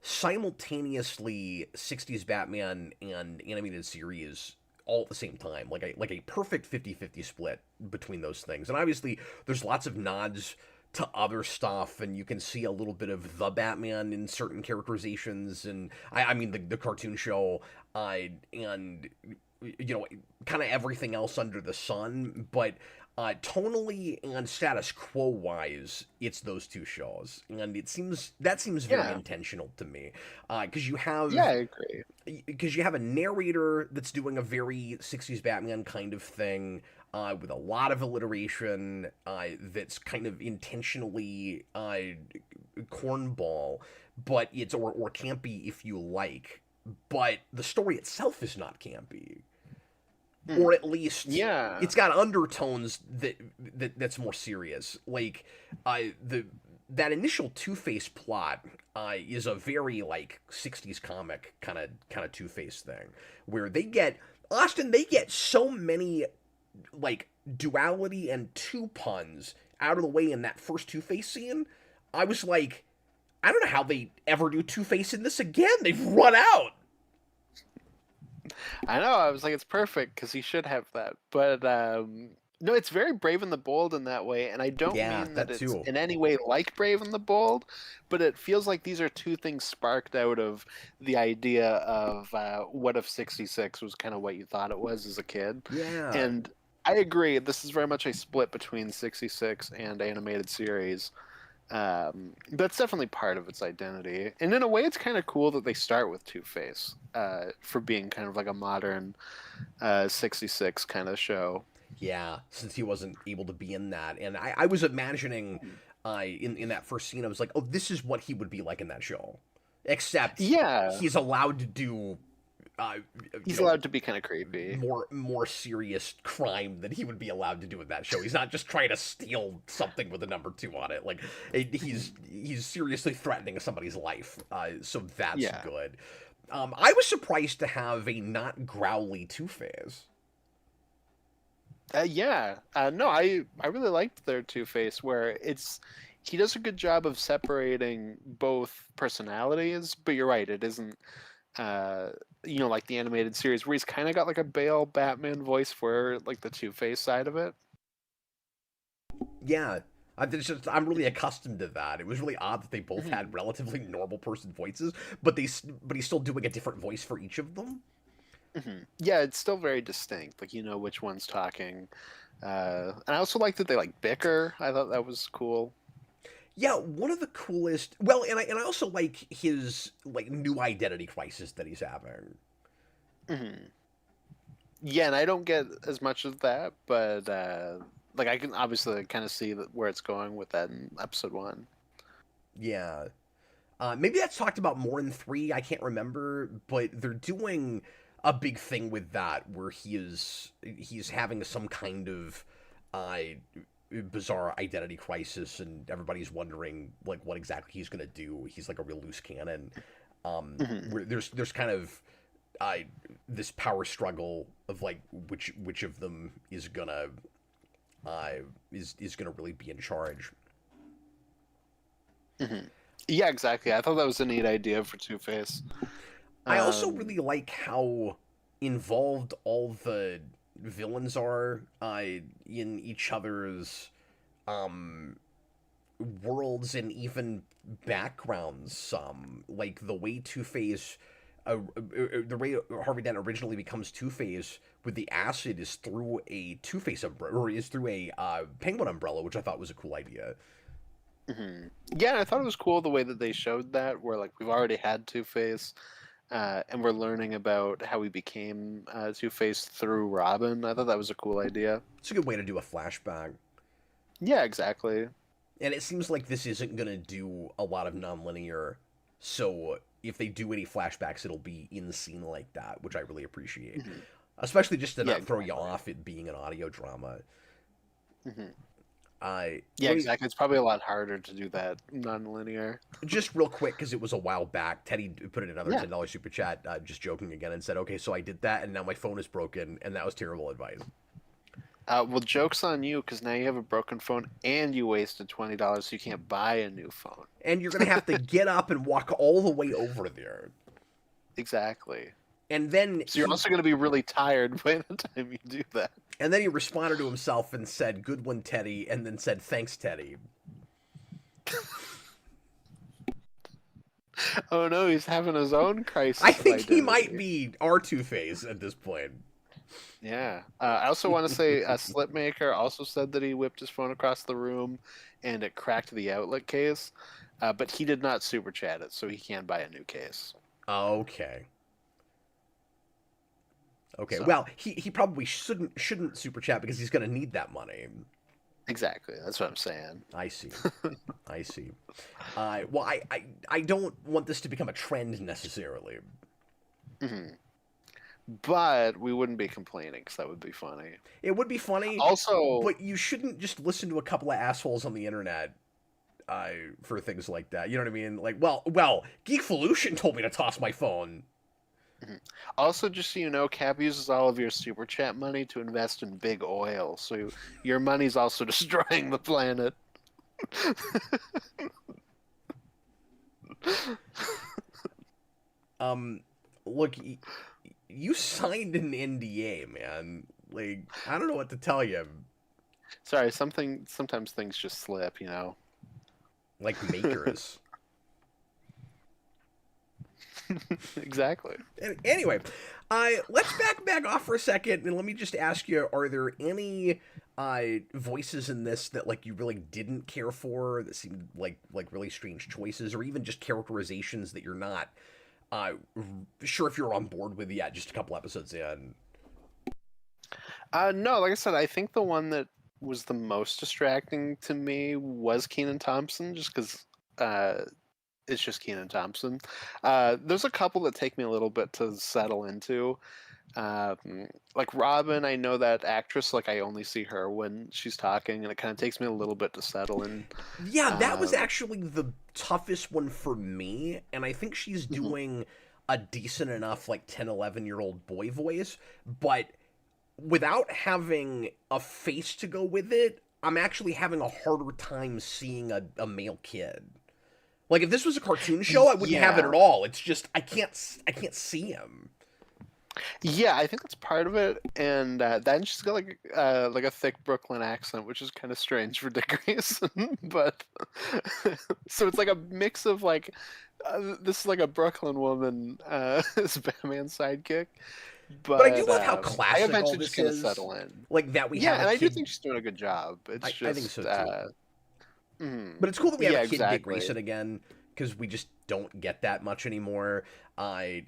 S1: simultaneously 60s Batman and animated series all at the same time, like a perfect 50-50 split between those things. And obviously there's lots of nods to other stuff, and you can see a little bit of the Batman in certain characterizations, and I mean the cartoon show, and kind of everything else under the sun. But tonally and status quo wise, it's those two shows, and that seems very
S2: yeah,
S1: intentional to me, because
S2: yeah, I agree.
S1: you have a narrator that's doing a very 60s Batman kind of thing, with a lot of alliteration, that's kind of intentionally cornball, but it's or campy if you like, but the story itself is not campy, or at least
S2: Yeah.
S1: it's got undertones that's more serious. Like the that initial Two-Face plot is a very like 60s comic kind of Two-Face thing where they get so many like duality and two puns out of the way in that first Two-Face scene. I was like, I don't know how they ever do Two-Face in this again. They've run out.
S2: I know. I was like, it's perfect because he should have that. But no, it's very Brave and the Bold in that way, and I don't
S1: Yeah,
S2: mean that
S1: that
S2: it's
S1: too.
S2: in any way like Brave and the Bold, but it feels like these are two things sparked out of the idea of what if 66 was kind of what you thought it was as a kid,
S1: Yeah.
S2: and I agree. This is very much a split between 66 and animated series. That's definitely part of its identity, and in a way, it's kind of cool that they start with Two Face for being kind of like a modern 66 kind of show.
S1: Yeah, since he wasn't able to be in that. And I was imagining in that first scene, I was like, oh, this is what he would be like in that show. Except
S2: Yeah,
S1: he's allowed to do uh, you
S2: he's
S1: know,
S2: allowed to be kind of creepy.
S1: more serious crime than he would be allowed to do in that show. He's not just trying to steal something with a number two on it. Like he's seriously threatening somebody's life. So that's
S2: Yeah.
S1: good. I was surprised to have a not growly Two Face.
S2: Yeah. No, I really liked their Two Face, where he does a good job of separating both personalities, but you're right, it isn't uh like the animated series where he's kind of got like a Bale Batman voice for like the Two Face side of it.
S1: Yeah. I'm really accustomed to that. It was really odd that they both
S2: Mhm.
S1: had relatively normal person voices, but he's still doing a different voice for each of them.
S2: Yeah, it's still very distinct. Like you know which one's talking. And I also like that they like bicker. I thought that was cool.
S1: Yeah, one of the coolest. Well, and I also like his like new identity crisis that he's having.
S2: hmm Yeah, and I don't get as much of that, but like I can obviously kind of see where it's going with that in episode one.
S1: Yeah. Maybe that's talked about more in three. I can't remember, but they're doing a big thing with that where he's having some kind of uh, bizarre identity crisis, and everybody's wondering like what exactly he's gonna do. He's like a real loose cannon.
S2: hmm
S1: Where there's kind of uh, this power struggle of like which of them uh, is gonna really be in charge.
S2: hmm Yeah, exactly. I thought that was a neat idea for Two Face.
S1: I also
S2: Um,
S1: really like how involved all the villains are in each other's um, worlds and even backgrounds. Some like the way Two Face, the way Harvey Dent originally becomes Two Face with the acid is through a Two Face umbrella, or is through a Penguin umbrella, which I thought was a cool idea.
S2: yeah, I thought it was cool the way that they showed that, where like we've already had Two Face, and we're learning about how he became Two Face through Robin. I thought that was a cool idea.
S1: It's a good way to do a flashback.
S2: Yeah, exactly.
S1: And it seems like this isn't gonna do a lot of nonlinear. So if they do any flashbacks, it'll be in scene like that, which I really appreciate.
S2: hmm
S1: Especially just to
S2: Yeah,
S1: not throw you
S2: exactly.
S1: off it being an audio drama.
S2: hmm Yeah,
S1: Let me
S2: exactly. It's probably a lot harder to do that non-linear.
S1: just real quick because it was a while back. Teddy put in another
S2: Yeah.
S1: $10 super chat, just joking again, and said, "Okay, so I did that, and now my phone is broken, and that was terrible advice."
S2: Well, joke's on you because now you have a broken phone and you wasted $20 so you can't buy a new phone.
S1: And you're gonna have to get up and walk all the way over there,
S2: Exactly.
S1: and then
S2: So you're also going to be really tired by the time you do that.
S1: he responded to himself and said, "Good one, Teddy," and then said, "Thanks, Teddy."
S2: Oh no, he's having his own
S1: I
S2: crisis of
S1: think he might
S2: identity.
S1: be our Two Face at this point.
S2: Yeah. I also want to say Slipmaker also said that he whipped his phone across the room and it cracked the outlet case, but he did not super chat it, so he can buy a new case.
S1: Okay. Okay.
S2: So
S1: Well, he probably shouldn't super chat because he's gonna need that money.
S2: exactly, that's what I'm saying.
S1: I see. I see. Well, I don't want this to become a trend necessarily.
S2: hmm But we wouldn't be complaining because that would be funny.
S1: It would be funny,
S2: Also,
S1: but you shouldn't just listen to a couple of assholes on the internet for things like that. You know what I mean? Like, well, Geekvolution told me to toss my phone.
S2: Mhm. Also, just so you know, Cap uses all of your super chat money to invest in big oil, so your money's also destroying the planet.
S1: Look, you signed an NDA, man. Like, I don't know what to tell you.
S2: Sorry, sometimes things just slip, you know.
S1: Like makers.
S2: Exactly.
S1: Anyway, let's back off for a second, and let me just ask you: are there any voices in this that like you really didn't care for, that seemed like really strange choices, or even just characterizations that you're not uh, sure if you're on board with yet? Just a couple episodes in.
S2: No, like I said, I think the one that was the most distracting to me was Keenan Thompson, just because it's just Keenan Thompson. There's a couple that take me a little bit to settle into. Like Robin, I know that actress, like I only see her when she's talking, and it kind of takes me a little bit to settle in.
S1: Yeah, that was actually the toughest one for me, and I think she's
S2: Mhm.
S1: doing a decent enough like 10, 11-year-old boy voice, but without having a face to go with it, I'm actually having a harder time seeing a male kid. Like if this was a cartoon show, I wouldn't have it
S2: Yeah,
S1: at all. It's just I can't see him.
S2: yeah, I think that's part of it, and then she's got like a thick Brooklyn accent, which is kind of strange for Dick Grayson, but so it's like a mix of like this is like a Brooklyn woman as Batman's sidekick,
S1: But I do
S2: but
S1: love how
S2: I
S1: classic all
S2: eventually just
S1: this
S2: kind of
S1: is.
S2: settle in.
S1: Like that we
S2: Yeah,
S1: have a
S2: and I do
S1: kid.
S2: think she's doing a good job. It's
S1: I think
S2: just
S1: so too.
S2: mhm.
S1: But it's cool that we have a
S2: Yeah,
S1: kid Dick
S2: exactly.
S1: Grayson again, because we just don't get that much anymore. I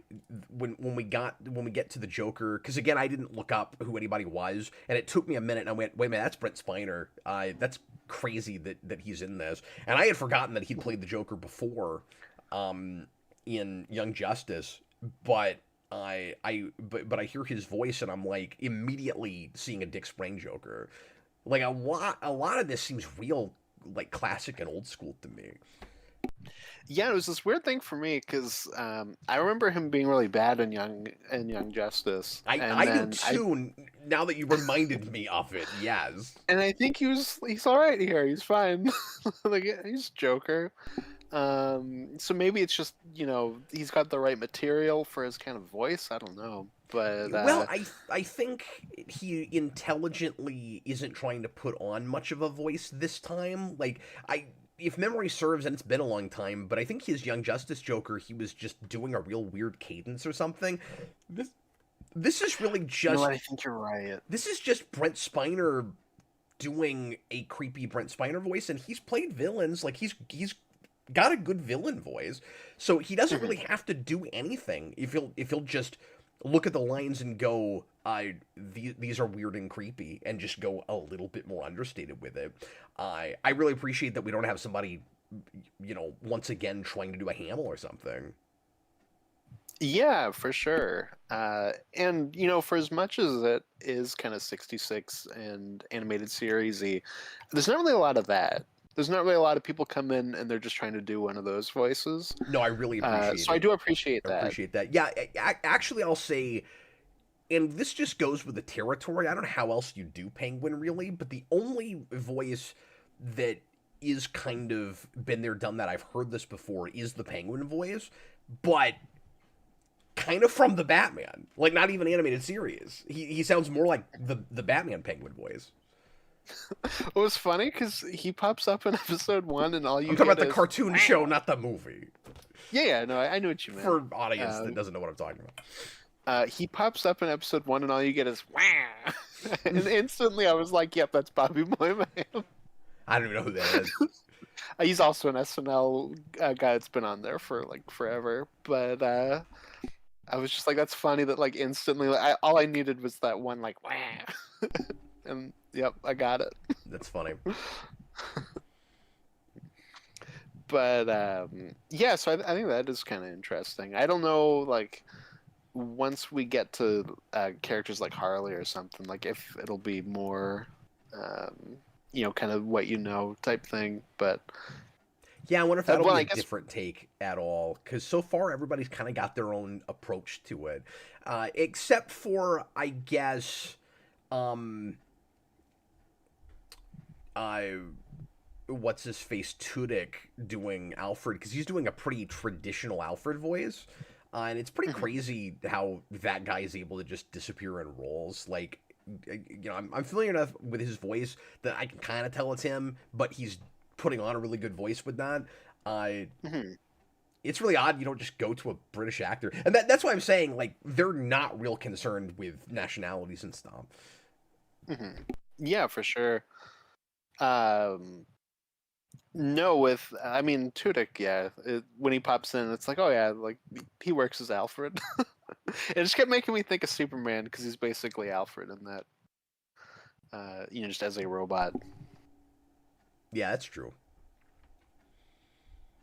S1: when we get to the Joker, because again I didn't look up who anybody was, and it took me a minute, and I went, wait a minute, that's Brent Spiner. That's crazy that he's in this, and I had forgotten that he'd played the Joker before, in Young Justice, but. But I hear his voice and I'm like immediately seeing a Dick Sprang Joker. Like a lot of this seems real like classic and old school to me.
S2: Yeah, it was this weird thing for me because I remember him being really bad in Young Justice, and
S1: I do
S2: then I
S1: too. Now that you reminded me of it, yes.
S2: and I think he's all right here. He's fine. Like he's Joker. So maybe it's just he's got the right material for his kind of voice. I don't know, but
S1: Well, I think he intelligently isn't trying to put on much of a voice this time. Like I if memory serves, and it's been a long time, but I think his Young Justice Joker, he was just doing a real weird cadence or something. This this is really
S2: you know what?
S1: just
S2: I think you're right.
S1: this is just Brent Spiner doing a creepy Brent Spiner voice, and he's played villains. Like he's got a good villain voice, so he doesn't really have to do anything. If he'll just look at the lines and go, these are weird and creepy, and just go a little bit more understated with it. I really appreciate that we don't have somebody, once again trying to do a Hamill or something.
S2: Yeah, for sure. And for as much as it is kind of 66 and animated seriesy, there's not really a lot of that. There's not really a lot of people come in and they're just trying to do one of those voices.
S1: No, I really appreciate
S2: So I
S1: it.
S2: do appreciate
S1: I
S2: that.
S1: appreciate that. Yeah, actually, I'll say, and this just goes with the territory. I don't know how else you do Penguin really, but the only voice that is kind of been there, done that, I've heard this before, is the Penguin voice, but kind of from the Batman, like not even animated series. He sounds more like the Batman Penguin voice.
S2: It was funny because he pops up in episode 1 and all
S1: I'm
S2: you
S1: talking about
S2: get
S1: the
S2: is
S1: cartoon show, not the movie.
S2: yeah, no, I knew what you meant.
S1: For audience that
S2: Um,
S1: doesn't know what I'm talking about.
S2: he pops up in episode 1 and all you get is wah! And instantly I was like, yep, that's Bobby Moyman.
S1: I don't even know who that is.
S2: He's also an SNL guy that's been on there for like forever. But I was just like, that's funny that like instantly, like, all I needed was that one like, wah! And yep, I got it.
S1: That's funny.
S2: But yeah, so I think that is kind of interesting. I don't know, like once we get to characters like Harley or something, like if it'll be more, kind of what type thing. But
S1: Yeah, I wonder if that'll
S2: Well,
S1: be
S2: I
S1: a
S2: guess.
S1: different take at all, because so far everybody's kind of got their own approach to it, except for, I guess, um, I what's his face Tudyk doing Alfred, because he's doing a pretty traditional Alfred voice, and it's pretty
S2: Mhm.
S1: crazy how that guy is able to just disappear in roles. Like, I'm familiar enough with his voice that I can kind of tell it's him, but he's putting on a really good voice with that. Uh,
S2: Mhm.
S1: it's really odd you don't just go to a British actor, and that's why I'm saying like they're not real concerned with nationalities and stuff.
S2: Mhm. Yeah, for sure. Um, no, with I mean Tudyk, yeah. When he pops in, it's like, oh yeah, like he works as Alfred. It just kept making me think of Superman because he's basically Alfred in that. Just as a robot.
S1: Yeah, that's true.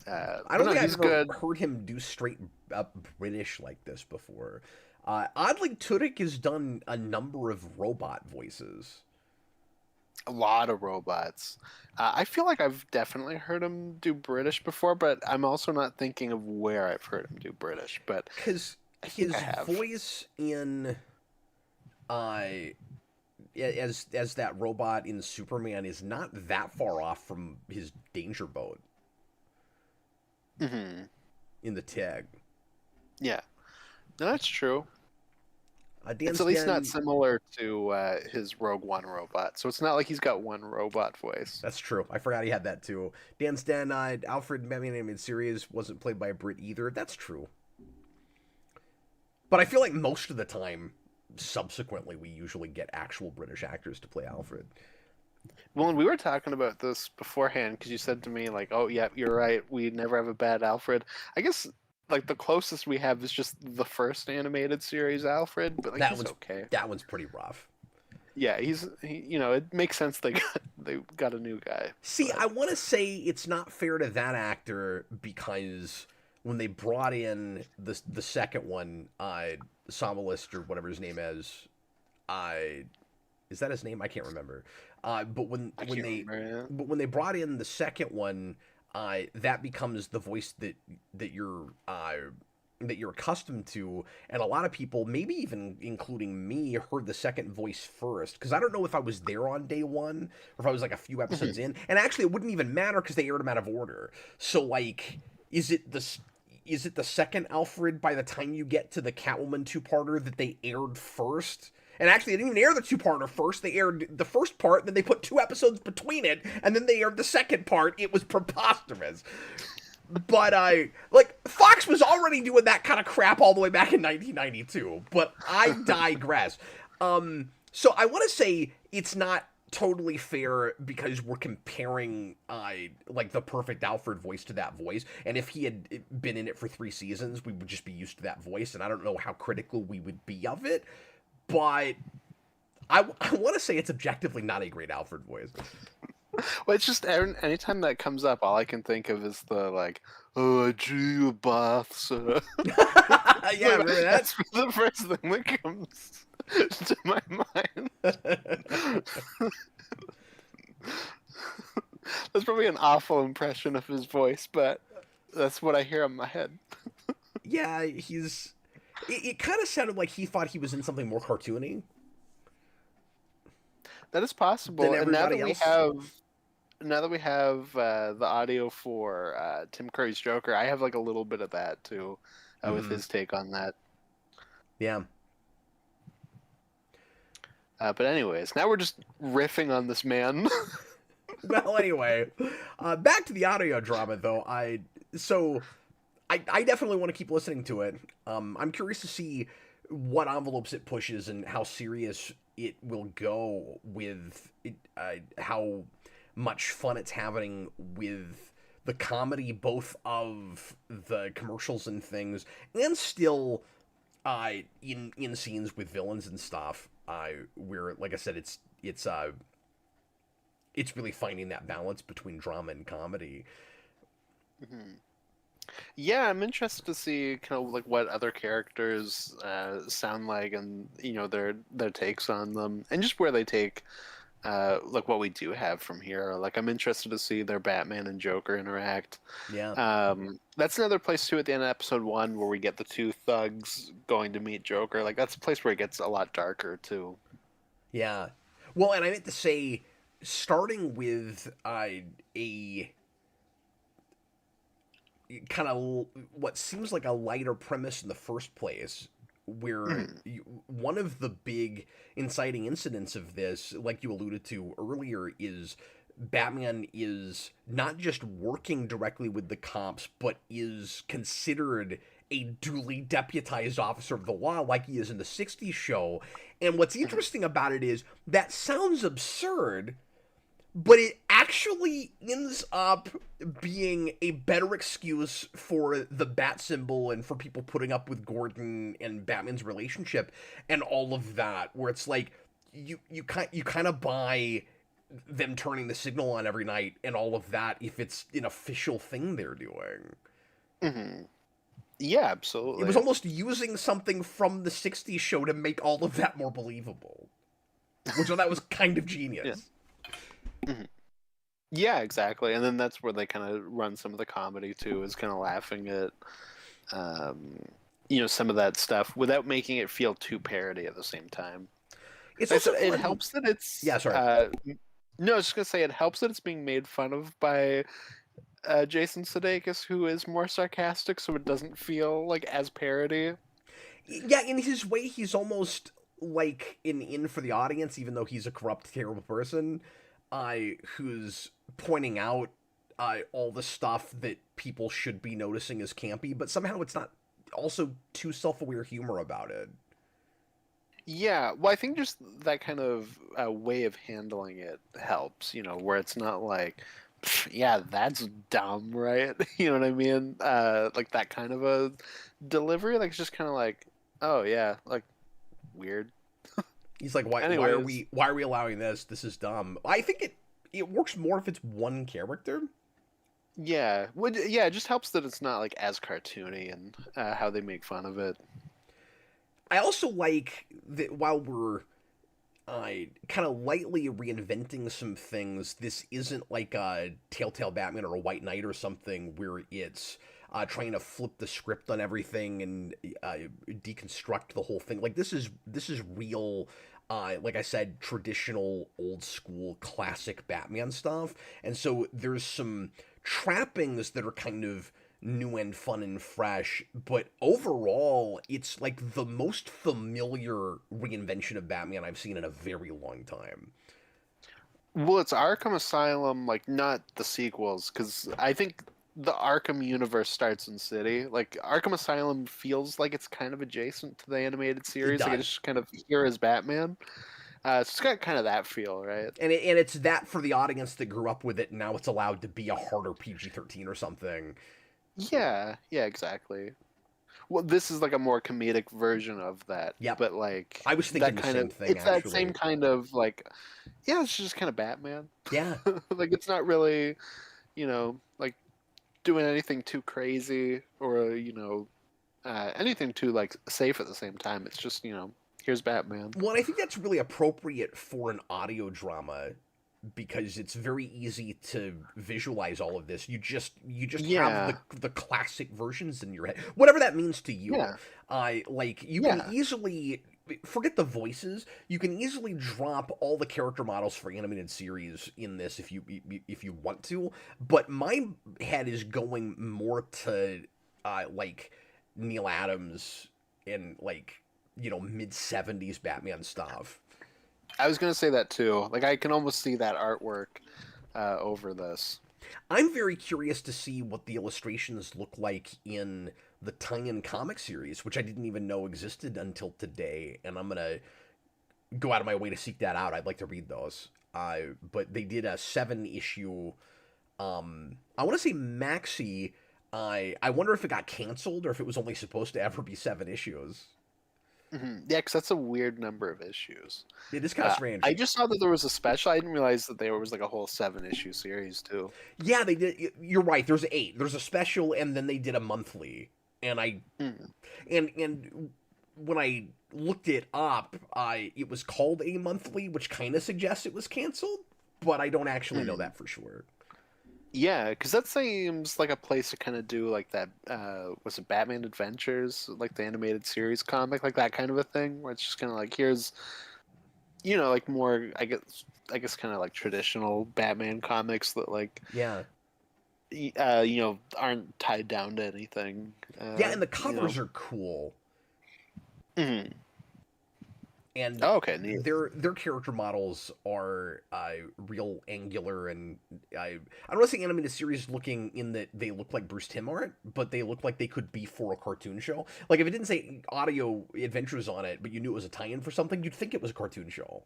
S1: I
S2: But
S1: don't
S2: no,
S1: think I've
S2: he's
S1: ever
S2: good.
S1: heard him do straight up British like this before. Oddly, Tudyk has done a number of robot voices.
S2: A lot of robots. I feel like I've definitely heard him do British before, but I'm also not thinking of where I've heard him do British. But
S1: Because
S2: I think I
S1: his
S2: have.
S1: voice in uh, as that robot in Superman is not that far off from his Danger Boat
S2: Hmm.
S1: in the TIG.
S2: Yeah, no, that's true. It's
S1: Dan's
S2: at least not
S1: Den.
S2: similar to his Rogue One robot, so it's not like he's got one robot voice.
S1: That's true. I forgot he had that too. Dan's Den, Alfred Batman animated series wasn't played by a Brit either. That's true. But I feel like most of the time, subsequently, we usually get actual British actors to play Alfred.
S2: Well, and we were talking about this beforehand because you said to me like, "Oh, yeah, you're right. We never have a bad Alfred." I guess like the closest we have is just the first animated series Alfred, but like
S1: That
S2: he's
S1: one's
S2: okay.
S1: that one's pretty rough.
S2: Yeah, it makes sense they got a new guy,
S1: See,
S2: but
S1: I want to say it's not fair to that actor because when they brought in the second one, Somalist or whatever his name is that his name? I can't remember. But when
S2: I
S1: when
S2: can't
S1: they
S2: remember.
S1: but when they brought in the second one, that becomes the voice that you're accustomed to, and a lot of people, maybe even including me, heard the second voice first because I don't know if I was there on day one or if I was like a few
S2: Yeah.
S1: episodes in, and actually it wouldn't even matter because they aired them out of order. So like, is it the is it the second Alfred by the time you get to the Catwoman two-parter that they aired first? And actually, they didn't even air the two-parter first. They aired the first part, then they put 2 episodes between it, and then they aired the second part. It was preposterous. But I like Fox was already doing that kind of crap all the way back in 1992. But I digress. So I want to say it's not totally fair because we're comparing like the perfect Alfred voice to that voice, and if he had been in it for 3 seasons, we would just be used to that voice, and I don't know how critical we would be of it, but I want to say it's objectively not a great Alfred voice.
S2: Well, it's just anytime that comes up, all I can think of is the like, "Oh, I drew you a bath, sir."
S1: Yeah, remember that?
S2: That's the first thing that comes to my mind. That's probably an awful impression of his voice, but that's what I hear in my head.
S1: Yeah, it kind of sounded like he thought he was in something more cartoony
S2: That is
S1: than
S2: possible. And
S1: everybody else.
S2: now that we have the audio for Tim Curry's Joker, I have like a little bit of that too, with
S1: Hmm.
S2: his take on that.
S1: Yeah.
S2: But anyways, now we're just riffing on this man.
S1: Well, anyway, back to the audio drama though. I definitely want to keep listening to it. I'm curious to see what envelopes it pushes and how serious it will go with it, how much fun it's having with the comedy, both of the commercials and things, and still in scenes with villains and stuff. Where, like I said, it's really finding that balance between drama and comedy.
S2: Mhm. Yeah, I'm interested to see kind of like what other characters sound like, and their takes on them, and just where they take like what we do have from here. Like I'm interested to see their Batman and Joker interact.
S1: Yeah.
S2: That's another place too at the end of episode 1 where we get the two thugs going to meet Joker. Like that's a place where it gets a lot darker too.
S1: Yeah. Well, and I meant to say, starting with a kind of what seems like a lighter premise in the first place, where one of the big inciting incidents of this, like you alluded to earlier, is Batman is not just working directly with the cops, but is considered a duly deputized officer of the law like he is in the 60s show. And what's interesting about it is that sounds absurd, but it actually ends up being a better excuse for the bat symbol and for people putting up with Gordon and Batman's relationship and all of that, where it's like you kind of buy them turning the signal on every night and all of that if it's an official thing they're doing.
S2: Mm-hmm. Yeah,
S1: It
S2: absolutely.
S1: was almost using something from the 60s show to make all of that more believable, which I thought was kind of genius.
S2: Yeah. Yeah, exactly. And then that's where they kind of run some of the comedy too, is kind of laughing at, some of that stuff without making it feel too parody at the same time.
S1: It's
S2: Like I
S1: also
S2: said, it
S1: fun.
S2: helps that it's.
S1: Yeah, sorry.
S2: No, I was just gonna say it helps that it's being made fun of by Jason Sudeikis, who is more sarcastic, so it doesn't feel like as parody.
S1: Yeah, in his way, he's almost like an in for the audience, even though he's a corrupt, terrible person, who's pointing out all the stuff that people should be noticing as campy, but somehow it's not also too self-aware humor about it.
S2: Yeah, well, I think just that kind of way of handling it helps, where it's not like, "Pff, yeah, that's dumb, right? You know what I mean? Like that kind of a delivery, like it's just kind of like, oh yeah, like weird.
S1: He's like,
S2: Anyways,
S1: why are we allowing this? This is dumb. I think it works more if it's one character.
S2: yeah, it just helps that it's not like as cartoony and how they make fun of it.
S1: I also like that while we're kind of lightly reinventing some things, this isn't like a Telltale Batman or a White Knight or something where it's trying to flip the script on everything and deconstruct the whole thing. Like this is real. Like I said, traditional, old school, classic Batman stuff, and so there's some trappings that are kind of new and fun and fresh, but overall, it's like the most familiar reinvention of Batman I've seen in a very long time.
S2: Well, it's Arkham Asylum, like not the sequels, because I think the Arkham universe starts in City. Like Arkham Asylum feels like it's kind of adjacent to the animated
S1: It
S2: series. Like
S1: does.
S2: it's just kind of here as Batman. So it's got kind of that feel, right?
S1: And it's that for the audience that grew up with it, and now it's allowed to be a harder PG-13 or something.
S2: Yeah, exactly. Well, this is like a more comedic version of that,
S1: Yep.
S2: but like
S1: I was thinking
S2: that
S1: the
S2: kind
S1: same
S2: of
S1: thing,
S2: it's that same
S1: actually.
S2: kind of like, yeah, it's just kind of Batman.
S1: Yeah.
S2: Like it's not really, like doing anything too crazy or anything too like safe at the same time. It's just here's Batman.
S1: Well, and I think that's really appropriate for an audio drama because it's very easy to visualize all of this. You just have
S2: Yeah,
S1: the classic versions in your head, whatever that means to you.
S2: yeah,
S1: Like you can
S2: yeah.
S1: easily forget the voices. You can easily drop all the character models for animated series in this if you want to. But my head is going more to like Neil Adams and like mid '70s Batman stuff.
S2: I was gonna say that too. Like I can almost see that artwork over this.
S1: I'm very curious to see what the illustrations look like in the tie-in comic series, which I didn't even know existed until today, and I'm gonna go out of my way to seek that out. I'd like to read those. But they did a 7 issue. I want to say maxi. I wonder if it got canceled or if it was only supposed to ever be 7 issues.
S2: Yeah, because that's a weird number of issues.
S1: It is kind of strange.
S2: I just saw that there was a special. I didn't realize that there was like a whole 7 issue series too.
S1: Yeah, they did. You're right. There's 8. There's a special, and then they did a monthly. And I
S2: Mm.
S1: and when I looked it up, it was called a monthly, which kind of suggests it was canceled, but I don't actually know
S2: Hmm.
S1: that for sure.
S2: Yeah, because that seems like a place to kind of do like that. Was it Batman Adventures, like the animated series comic, like that kind of a thing, where it's just kind of like here's, like more, I guess, kind of like traditional Batman comics that like,
S1: Yeah.
S2: aren't tied down to anything.
S1: Yeah, and the covers are cool.
S2: Mhm.
S1: And
S2: Oh, okay, neat.
S1: their character models are real angular, and I don't want to say animated series looking in that they look like Bruce Timm art, but they look like they could be for a cartoon show. Like if it didn't say audio adventures on it, but you knew it was a tie-in for something, you'd think it was a cartoon show.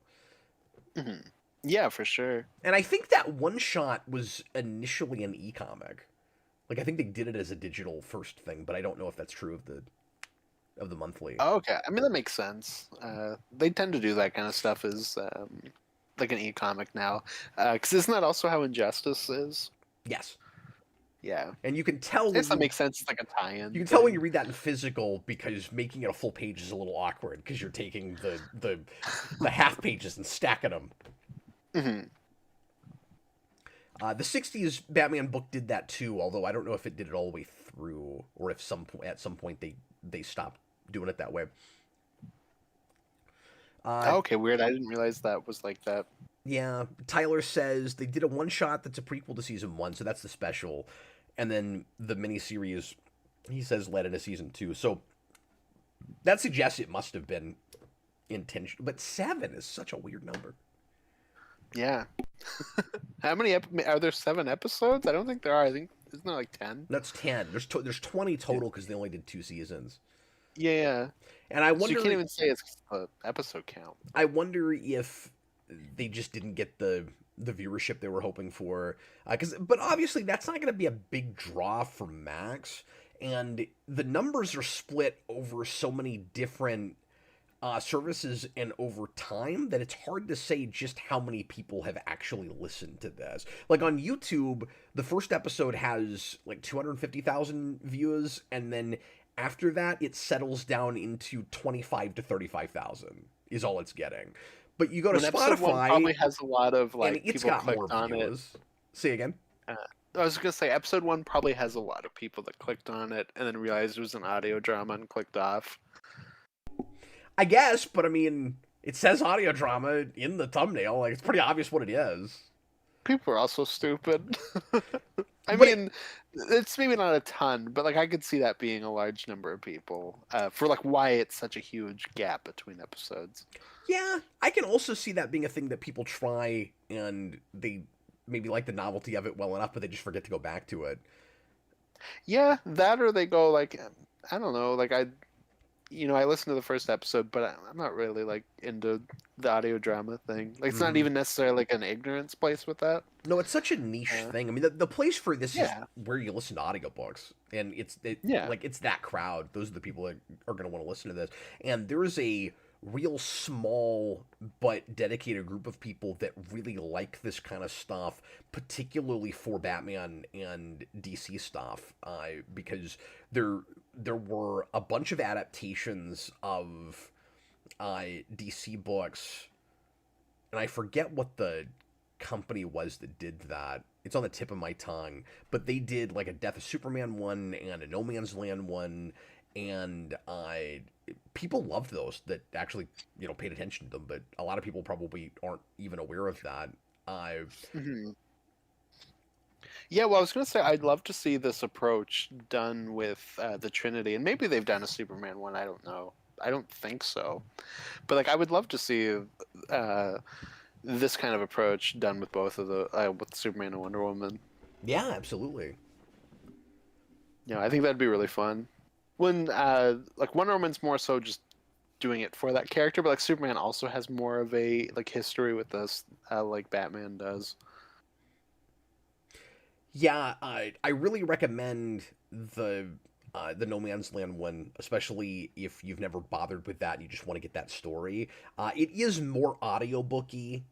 S2: Hmm. Yeah, for sure.
S1: And I think that one shot was initially an e-comic. Like I think they did it as a digital first thing, but I don't know if that's true of the monthly.
S2: Oh, okay, I mean that makes sense. They tend to do that kind of stuff as like an e-comic now, because isn't that also how Injustice is?
S1: Yes.
S2: Yeah,
S1: And you can tell
S2: I
S1: when
S2: guess that
S1: you
S2: makes sense. It's like a tie-in
S1: You can tell when you
S2: thing.
S1: read that in physical because making it a full page is a little awkward because you're taking the half pages and stacking them.
S2: Hmm.
S1: The '60s Batman book did that too, although I don't know if it did it all the way through or if at some point they stopped doing it that way. Uh,
S2: Okay, weird. I didn't realize that was like that.
S1: yeah, Tyler says they did a one shot that's a prequel to season one, so that's the special, and then the miniseries he says led into season two. So that suggests it must have been intentional, but seven is such a weird number.
S2: Yeah. How many are there? 7 episodes? I don't think there are. I think isn't there like 10?
S1: That's 10. There's 20
S2: Yeah.
S1: total because they only did two seasons.
S2: Yeah.
S1: And I
S2: So you can't
S1: wonder
S2: even say it's the episode count.
S1: I wonder if they just didn't get the viewership they were hoping for. But obviously that's not going to be a big draw for Max, and the numbers are split over so many different services and over time that it's hard to say just how many people have actually listened to this. Like on YouTube, the first episode has like 250,000 views, and then after that, it settles down into 25 to 35,000 is all it's getting. But you go to
S2: When episode one
S1: Spotify,
S2: probably has a lot of
S1: and
S2: like
S1: it's
S2: people
S1: got more
S2: clicked on it.
S1: views. Say again.
S2: Uh, I was gonna say episode one probably has a lot of people that clicked on it and then realized it was an audio drama and clicked off.
S1: I guess, but I mean, it says audio drama in the thumbnail. Like, it's pretty obvious what it is.
S2: People are also stupid. I
S1: But it,
S2: mean, it's maybe not a ton, but like I could see that being a large number of people for like why it's such a huge gap between episodes.
S1: Yeah, I can also see that being a thing that people try and they maybe like the novelty of it well enough, but they just forget to go back to it.
S2: Yeah, that or they go like, I don't know, like I listened to the first episode, but I'm not really like into the audio drama thing. Like it's not
S1: Hmm.
S2: even necessarily like an ignorance place with that.
S1: No, it's such a niche
S2: Uh,
S1: thing. I mean, the place for this is
S2: yeah,
S1: where you listen to audiobooks, and
S2: yeah.
S1: like it's that crowd. Those are the people that are going to want to listen to this. And there is a real small but dedicated group of people that really like this kind of stuff, particularly for Batman and DC stuff, because there were a bunch of adaptations of DC books, and I forget what the company was that did that. It's on the tip of my tongue, but they did like a Death of Superman one and a No Man's Land one, and people loved those that actually paid attention to them. But a lot of people probably aren't even aware of that. I
S2: Hmm. Yeah, well, I was gonna say I'd love to see this approach done with the Trinity, and maybe they've done a Superman one. I don't know. I don't think so, but like I would love to see uh, this kind of approach done with both of the with Superman and Wonder Woman.
S1: Yeah, absolutely.
S2: I think that'd be really fun. When like Wonder Woman's more so just doing it for that character, but like Superman also has more of a like history with this, like Batman does.
S1: Yeah, I really recommend the No Man's Land one, especially if you've never bothered with that and you just want to get that story. It is more audiobooky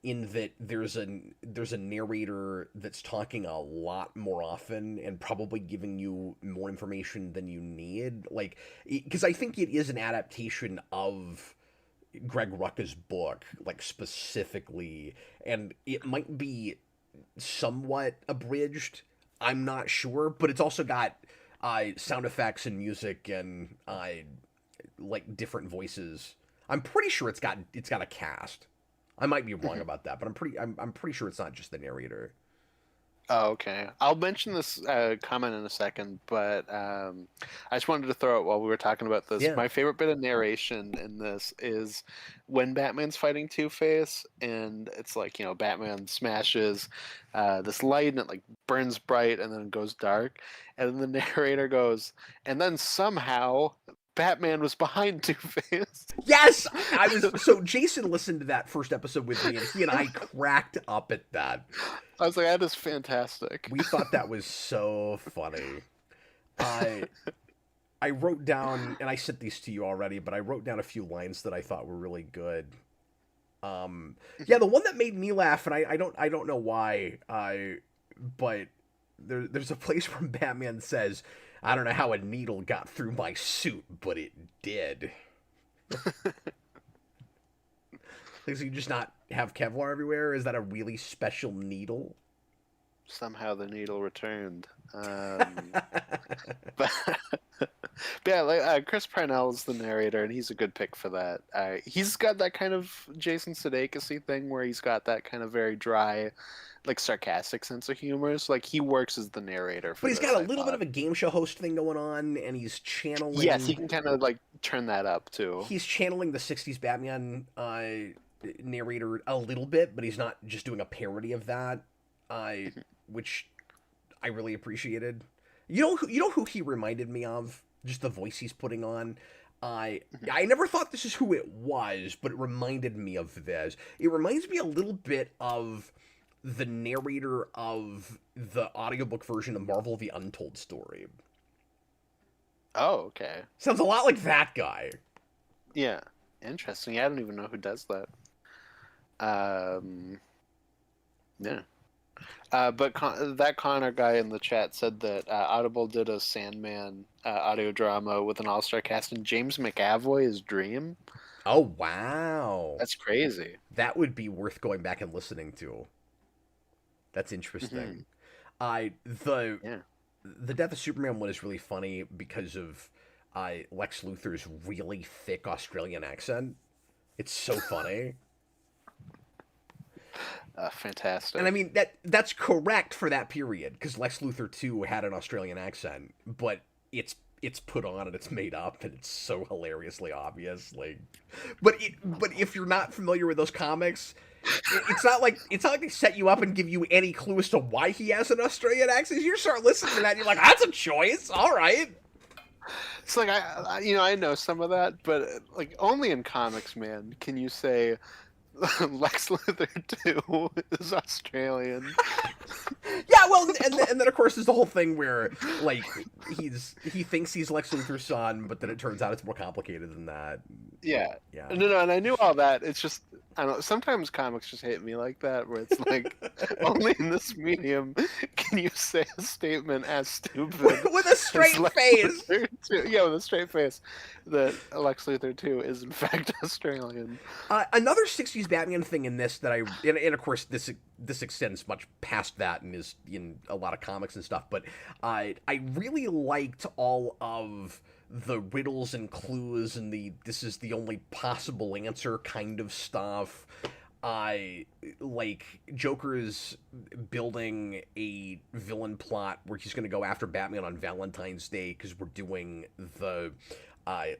S1: in that there's a narrator that's talking a lot more often and probably giving you more information than you need. Like, because I think it is an adaptation of Greg Rucka's book, like specifically, and it might be somewhat abridged. I'm not sure, but it's also got sound effects and music and like different voices. I'm pretty sure it's got a cast. I might be wrong about that, but I'm pretty sure it's not just the narrator.
S2: Oh, okay. I'll mention this comment in a second, but I just wanted to throw out while we were talking about this.
S1: Yeah.
S2: My favorite bit of narration in this is when Batman's fighting Two-Face, and it's like, Batman smashes this light, and it like burns bright, and then goes dark, and then the narrator goes, and then somehow Batman was behind Two-Face.
S1: Yes, I was. So Jason listened to that first episode with me, and he and I cracked up at that.
S2: I was like, that is fantastic.
S1: We thought that was so funny. I wrote down, and I sent these to you already, but I wrote down a few lines that I thought were really good. Yeah, the one that made me laugh, and I don't know why. But there's a place where Batman says, "I don't know how a needle got through my suit, but it did." Like, so you just not have Kevlar everywhere? Is that a really special needle?
S2: Somehow the needle returned. But yeah, like Chris Parnell's the narrator, and he's a good pick for that. He's got that kind of Jason Sudeikis-y thing where he's got that kind of very dry, like sarcastic sense of humor. So like he works as the narrator.
S1: But he's got a little bit of a game show host thing going on, and he's channeling.
S2: Yes, he can kind of like turn that up too.
S1: He's channeling the '60s Batman narrator a little bit, but he's not just doing a parody of that, which I really appreciated. You know who he reminded me of? Just the voice he's putting on. I never thought this is who it was, but it reminded me of this. It reminds me a little bit of the narrator of the audiobook version of Marvel: The Untold Story.
S2: Oh, okay.
S1: Sounds a lot like that guy.
S2: Yeah, interesting. Yeah, I don't even know who does that. Yeah. But that Connor guy in the chat said that Audible did a Sandman audio drama with an all-star cast, and James McAvoy is Dream.
S1: Oh, wow.
S2: That's crazy.
S1: That would be worth going back and listening to. That's interesting. The Death of Superman one is really funny because of Lex Luthor's really thick Australian accent. It's so funny.
S2: Fantastic.
S1: And I mean that's correct for that period because Lex Luthor too had an Australian accent, but it's put on and it's made up and it's so hilariously obvious. Like, but if you're not familiar with those comics, it's not like they set you up and give you any clue as to why he has an Australian accent. You start listening to that, and you're like, that's a choice. All right.
S2: It's like I know some of that, but like only in comics, man, can you say Lex Luthor 2 is Australian.
S1: Yeah, well, and then of course there's the whole thing where like he thinks he's Lex Luthor's son, but then it turns out it's more complicated than that.
S2: Yeah.
S1: Yeah.
S2: No, and I knew all that. It's just I don't know. Sometimes comics just hit me like that, where it's like only in this medium can you say a statement as stupid
S1: with a straight face.
S2: Yeah, with a straight face that Lex Luthor 2 is in fact Australian.
S1: Another '60s Batman thing in this that and of course this extends much past that and is in a lot of comics and stuff, but I really liked all of the riddles and clues and this is the only possible answer kind of stuff. Like Joker is building a villain plot where he's going to go after Batman on Valentine's Day because we're doing the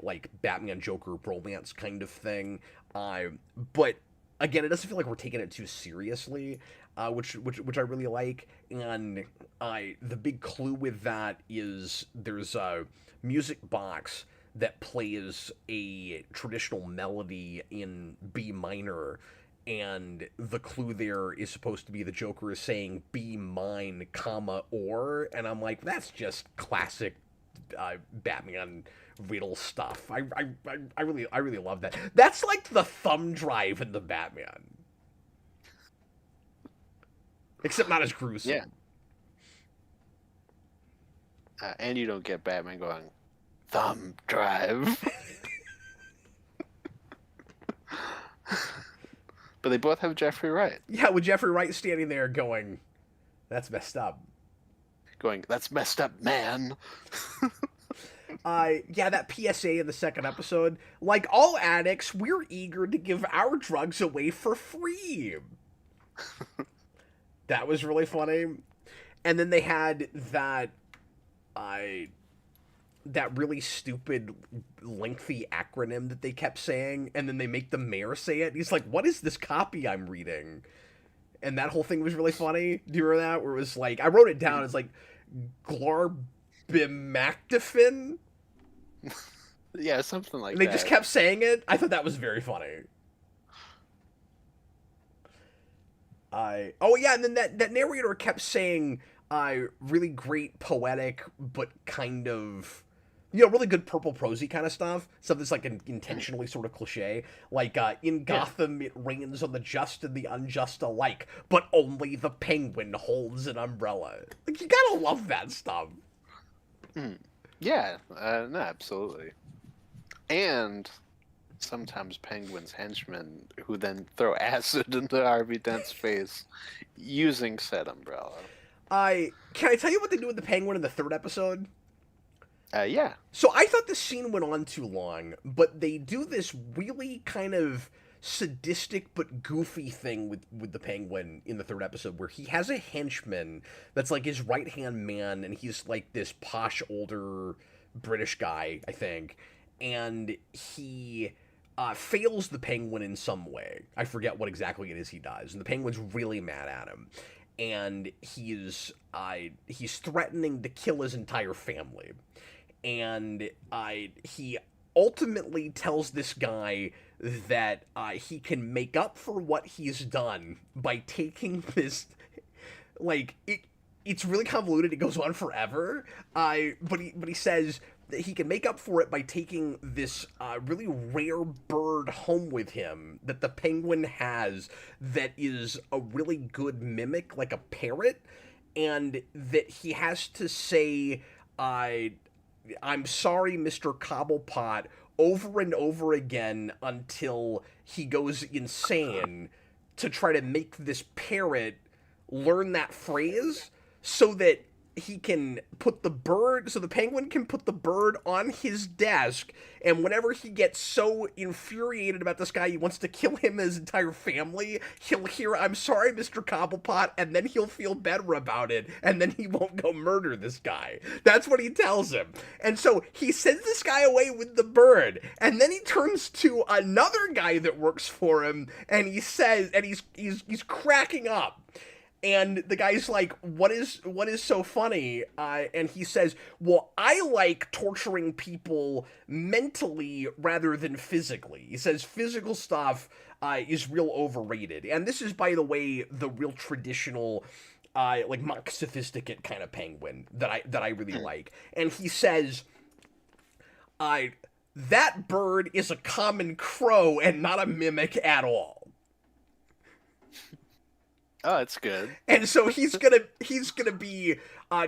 S1: like Batman Joker romance kind of thing. But again, it doesn't feel like we're taking it too seriously, which I really like. And the big clue with that is there's a music box that plays a traditional melody in B minor, and the clue there is supposed to be the Joker is saying "be mine, comma or," and I'm like, that's just classic Batman riddle stuff. I really love that. That's like the thumb drive in the Batman. except not as gruesome.
S2: Yeah. And you don't get Batman going, thumb drive. But they both have Jeffrey Wright.
S1: Yeah, with Jeffrey Wright standing there going, "That's messed up."
S2: Going, that's messed up, man.
S1: Yeah, that PSA in the second episode. Like all addicts, we're eager to give our drugs away for free. That was really funny. And then they had that that really stupid, lengthy acronym that they kept saying, and then they make the mayor say it. He's like, "What is this copy I'm reading?" And that whole thing was really funny. Do you remember that? Where it was like, I wrote it down. It's like, Glarbimactophin?
S2: Yeah, something like
S1: And they
S2: that.
S1: just kept saying it. I thought that was very funny. Oh yeah, and then that narrator kept saying really great poetic but kind of really good purple prosy kind of stuff that's like intentionally sort of cliche, like in Gotham it rains on the just and the unjust alike, but only the Penguin holds an umbrella. Like, you gotta love that stuff.
S2: Yeah, no, absolutely. And sometimes Penguin's henchmen who then throw acid into Harvey Dent's face using said umbrella.
S1: Can I tell you what they do with the Penguin in the third episode?
S2: Yeah.
S1: So I thought the scene went on too long, but they do this really kind of sadistic but goofy thing with the Penguin in the third episode, where he has a henchman that's like his right-hand man, and he's like this posh older British guy, I think, and he fails the Penguin in some way. I forget what exactly it is he does, and the Penguin's really mad at him, and he's threatening to kill his entire family. And he ultimately tells this guy that he can make up for what he's done by taking this, like, it's really convoluted. It goes on forever. But he says that he can make up for it by taking this really rare bird home with him that the Penguin has, that is a really good mimic, like a parrot, and that he has to say, "I'm sorry, Mr. Cobblepot," over and over again until he goes insane, to try to make this parrot learn that phrase so that he can put the bird, so the Penguin can put the bird on his desk, and whenever he gets so infuriated about this guy, he wants to kill him and his entire family, he'll hear, "I'm sorry, Mr. Cobblepot," and then he'll feel better about it, and then he won't go murder this guy. That's what he tells him. And so he sends this guy away with the bird, and then he turns to another guy that works for him, and he says, and he's cracking up. And the guy's like, what is so funny? And he says, "Well, I like torturing people mentally rather than physically." He says physical stuff is real overrated. And this is, by the way, the real traditional, like, mock sophisticate kind of Penguin that I really like. And he says, "That bird is a common crow and not a mimic at all."
S2: Oh, that's good.
S1: And so he's gonna be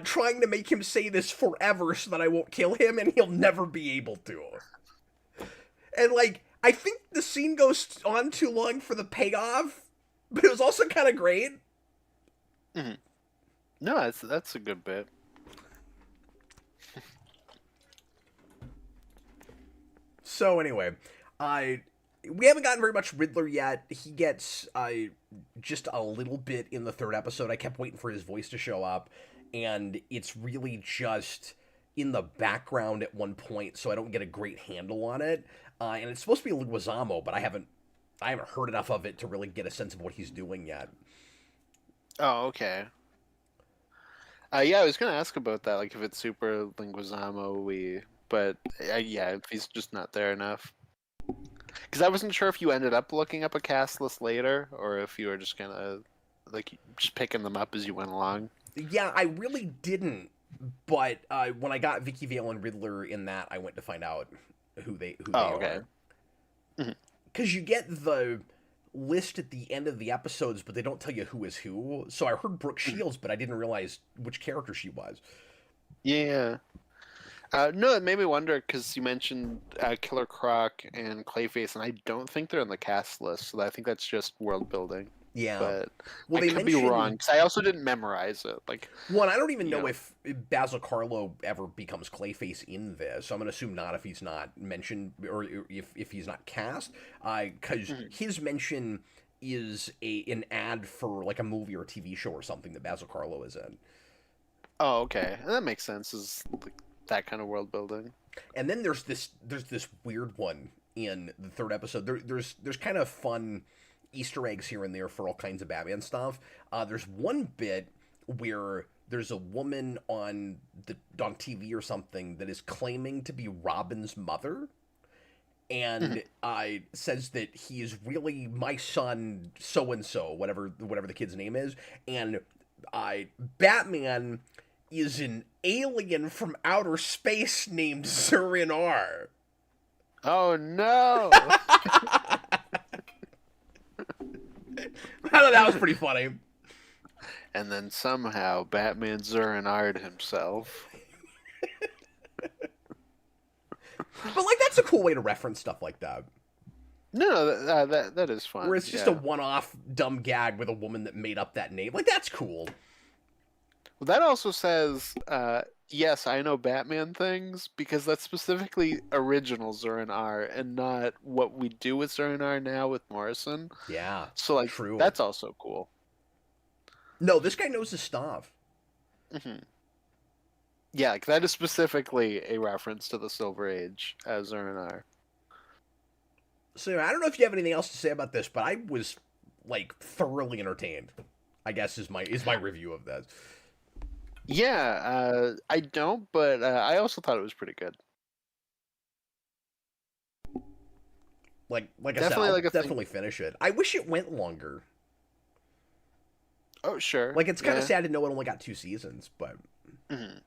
S1: trying to make him say this forever so that I won't kill him, and he'll never be able to. And, like, I think the scene goes on too long for the payoff, but it was also kind of great.
S2: Mm-hmm. No, that's a good bit.
S1: So anyway, we haven't gotten very much Riddler yet. He gets just a little bit in the third episode. I kept waiting for his voice to show up, and it's really just in the background at one point, so I don't get a great handle on it. And it's supposed to be Leguizamo, but I haven't heard enough of it to really get a sense of what he's doing yet.
S2: Oh, okay. Yeah, I was gonna ask about that, like if it's super Leguizamo-y, but yeah, if he's just not there enough. Because I wasn't sure if you ended up looking up a cast list later, or if you were just kind of like just picking them up as you went along.
S1: Yeah, I really didn't. But when I got Vicky Vale and Riddler in that, I went to find out who they
S2: okay.
S1: are. Because you get the list at the end of the episodes, but they don't tell you who is who. So I heard Brooke Shields, but I didn't realize which character she was.
S2: Yeah. No, it made me wonder because you mentioned Killer Croc and Clayface, and I don't think they're on the cast list, so I think that's just world building.
S1: Yeah.
S2: But
S1: Well,
S2: I
S1: they
S2: could be
S1: mentioned
S2: wrong because I also didn't memorize it. Like,
S1: one. I don't even
S2: you
S1: know
S2: know,
S1: if Basil Carlo ever becomes Clayface in this. I'm gonna assume not if he's not mentioned or if he's not cast. Because
S2: mhm.
S1: his mention is an ad for like a movie or a TV show or something that Basil Carlo is in.
S2: Oh, okay, and that makes sense. Is like that kind of world building.
S1: And then there's this weird one in the third episode. There's kind of fun Easter eggs here and there for all kinds of Batman stuff. There's one bit where there's a woman on TV or something that is claiming to be Robin's mother,
S2: Mhm.
S1: and says that he is really my son, so and so, whatever the kid's name is, and Batman is an alien from outer space named Zurin R.
S2: Oh no!
S1: I thought that was pretty funny.
S2: And then somehow Batman Zurinard himself.
S1: But like that's a cool way to reference stuff like that.
S2: No, that is fun.
S1: Where it's just a one-off dumb gag with a woman that made up that name. Like that's cool.
S2: Well, that also says, yes, I know Batman things because that's specifically original Zurinar and not what we do with Zurinar now with Morrison.
S1: Yeah.
S2: So, like,
S1: True.
S2: that's also cool.
S1: No, this guy knows his stuff.
S2: Hmm. Yeah, like, that is specifically a reference to the Silver Age as Zurinar.
S1: So I don't know if you have anything else to say about this, but I was like thoroughly entertained. I guess is my review of this.
S2: Yeah, I don't, but I also thought it was pretty good.
S1: Like I said,
S2: Definitely
S1: I'll
S2: like a thing.
S1: definitely finish it. I wish it went longer.
S2: Oh, sure.
S1: Like it's kind of
S2: Yeah.
S1: sad to know it only got 2 seasons, but
S2: Mhm.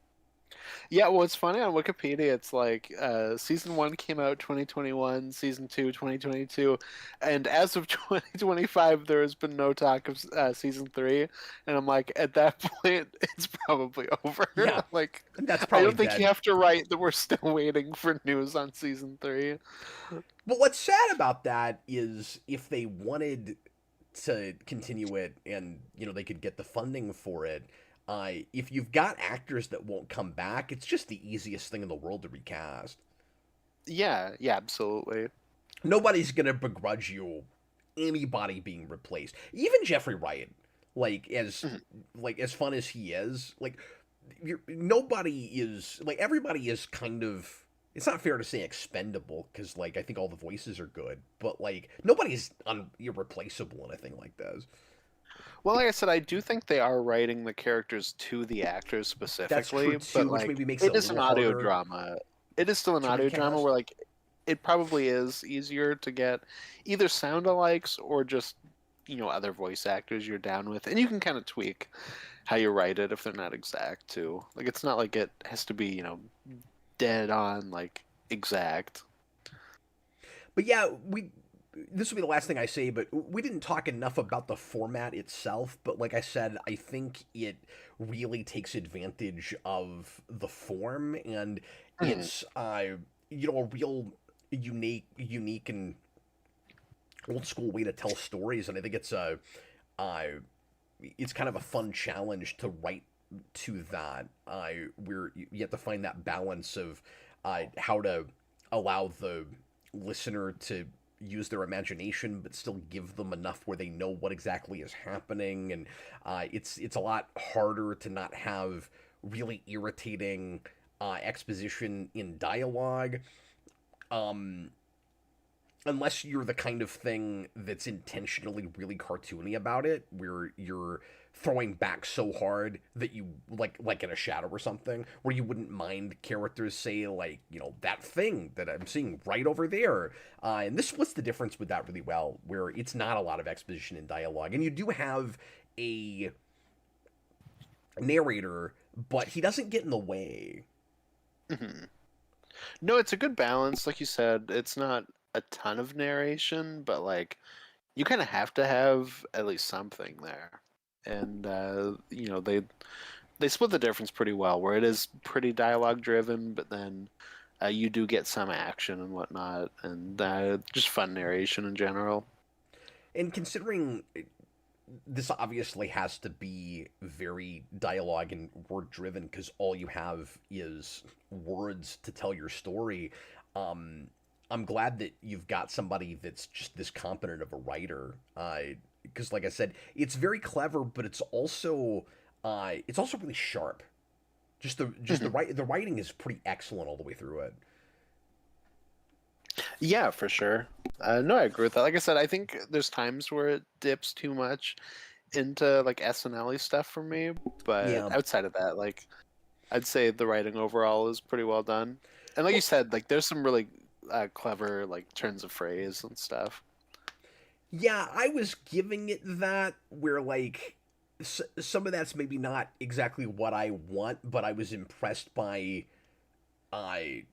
S2: Yeah, well, it's funny on Wikipedia. It's like season 1 came out 2021, season 2 2022, and as of 2025, there has been no talk of season 3. And I'm like, at that point, it's probably over.
S1: Yeah,
S2: Like,
S1: that's
S2: I
S1: probably
S2: don't think
S1: dead.
S2: you have to write that we're still waiting for news on season 3.
S1: But what's sad about that is if they wanted to continue it and they could get the funding for it, if you've got actors that won't come back, it's just the easiest thing in the world to recast.
S2: Yeah, yeah, absolutely.
S1: Nobody's gonna begrudge you anybody being replaced, even Jeffrey Wright. Like
S2: Mhm.
S1: as fun as he is, nobody is like everybody is kind of. It's not fair to say expendable because like I think all the voices are good, but like nobody's irreplaceable in a thing like this.
S2: Well, like I said, I do think they are writing the characters to the actors
S1: That's true
S2: specifically, but
S1: too, which
S2: like
S1: maybe makes it
S2: it
S1: a
S2: is an
S1: little
S2: audio
S1: harder
S2: drama. It is still an
S1: to
S2: audio drama
S1: recast.
S2: where like it probably is easier to get either sound alikes or just other voice actors you're down with, and you can kind of tweak how you write it if they're not exact too. Like it's not like it has to be dead on like exact.
S1: But yeah, this will be the last thing I say, but we didn't talk enough about the format itself. But like I said, I think it really takes advantage of the form, and
S2: Mhm.
S1: it's a real unique and old school way to tell stories. And I think uh, it's kind of a fun challenge to write to that. Where you have to find that balance of how to allow the listener to use their imagination but still give them enough where they know what exactly is happening, and it's a lot harder to not have really irritating exposition in dialogue, um, unless you're the kind of thing that's intentionally really cartoony about it, where you're throwing back so hard that you like in a shadow or something, where you wouldn't mind characters say like that thing that I'm seeing right over there, and this splits the difference with that really well, where it's not a lot of exposition and dialogue, and you do have a narrator, but he doesn't get in the way.
S2: Mhm. No, it's a good balance. Like you said, it's not a ton of narration, but like you kind of have to have at least something there, and they split the difference pretty well, where it is pretty dialogue driven, but then you do get some action and whatnot, and just fun narration in general.
S1: And considering this obviously has to be very dialogue and word driven because all you have is words to tell your story. I'm glad that you've got somebody that's just this competent of a writer. Because, like I said, it's very clever, but it's also really sharp. The writing is pretty excellent all the way through it.
S2: Yeah, for sure. No, I agree with that. Like I said, I think there's times where it dips too much into like SNL stuff for me, but
S1: Yeah,
S2: outside of that, like I'd say the writing overall is pretty well done. And like you
S1: well,
S2: said, like there's some really clever like turns of phrase and stuff.
S1: yeah, I was giving it that where like some of that's maybe not exactly what I want, but I was impressed by I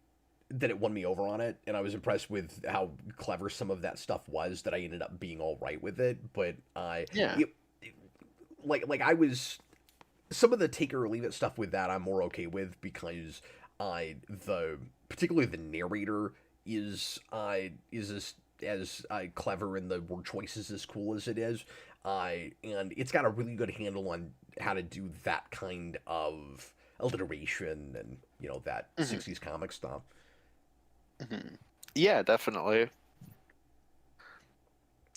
S1: that it won me over on it, and I was impressed with how clever some of that stuff was. That I ended up being all right with it, but
S2: Yeah.
S1: it, like I was some of the take it or leave it stuff with that I'm more okay with because the particularly the narrator is as clever and the word choices as cool as it is. And it's got a really good handle on how to do that kind of alliteration and that
S2: hmm
S1: 60s comic stuff.
S2: hmm Yeah, definitely.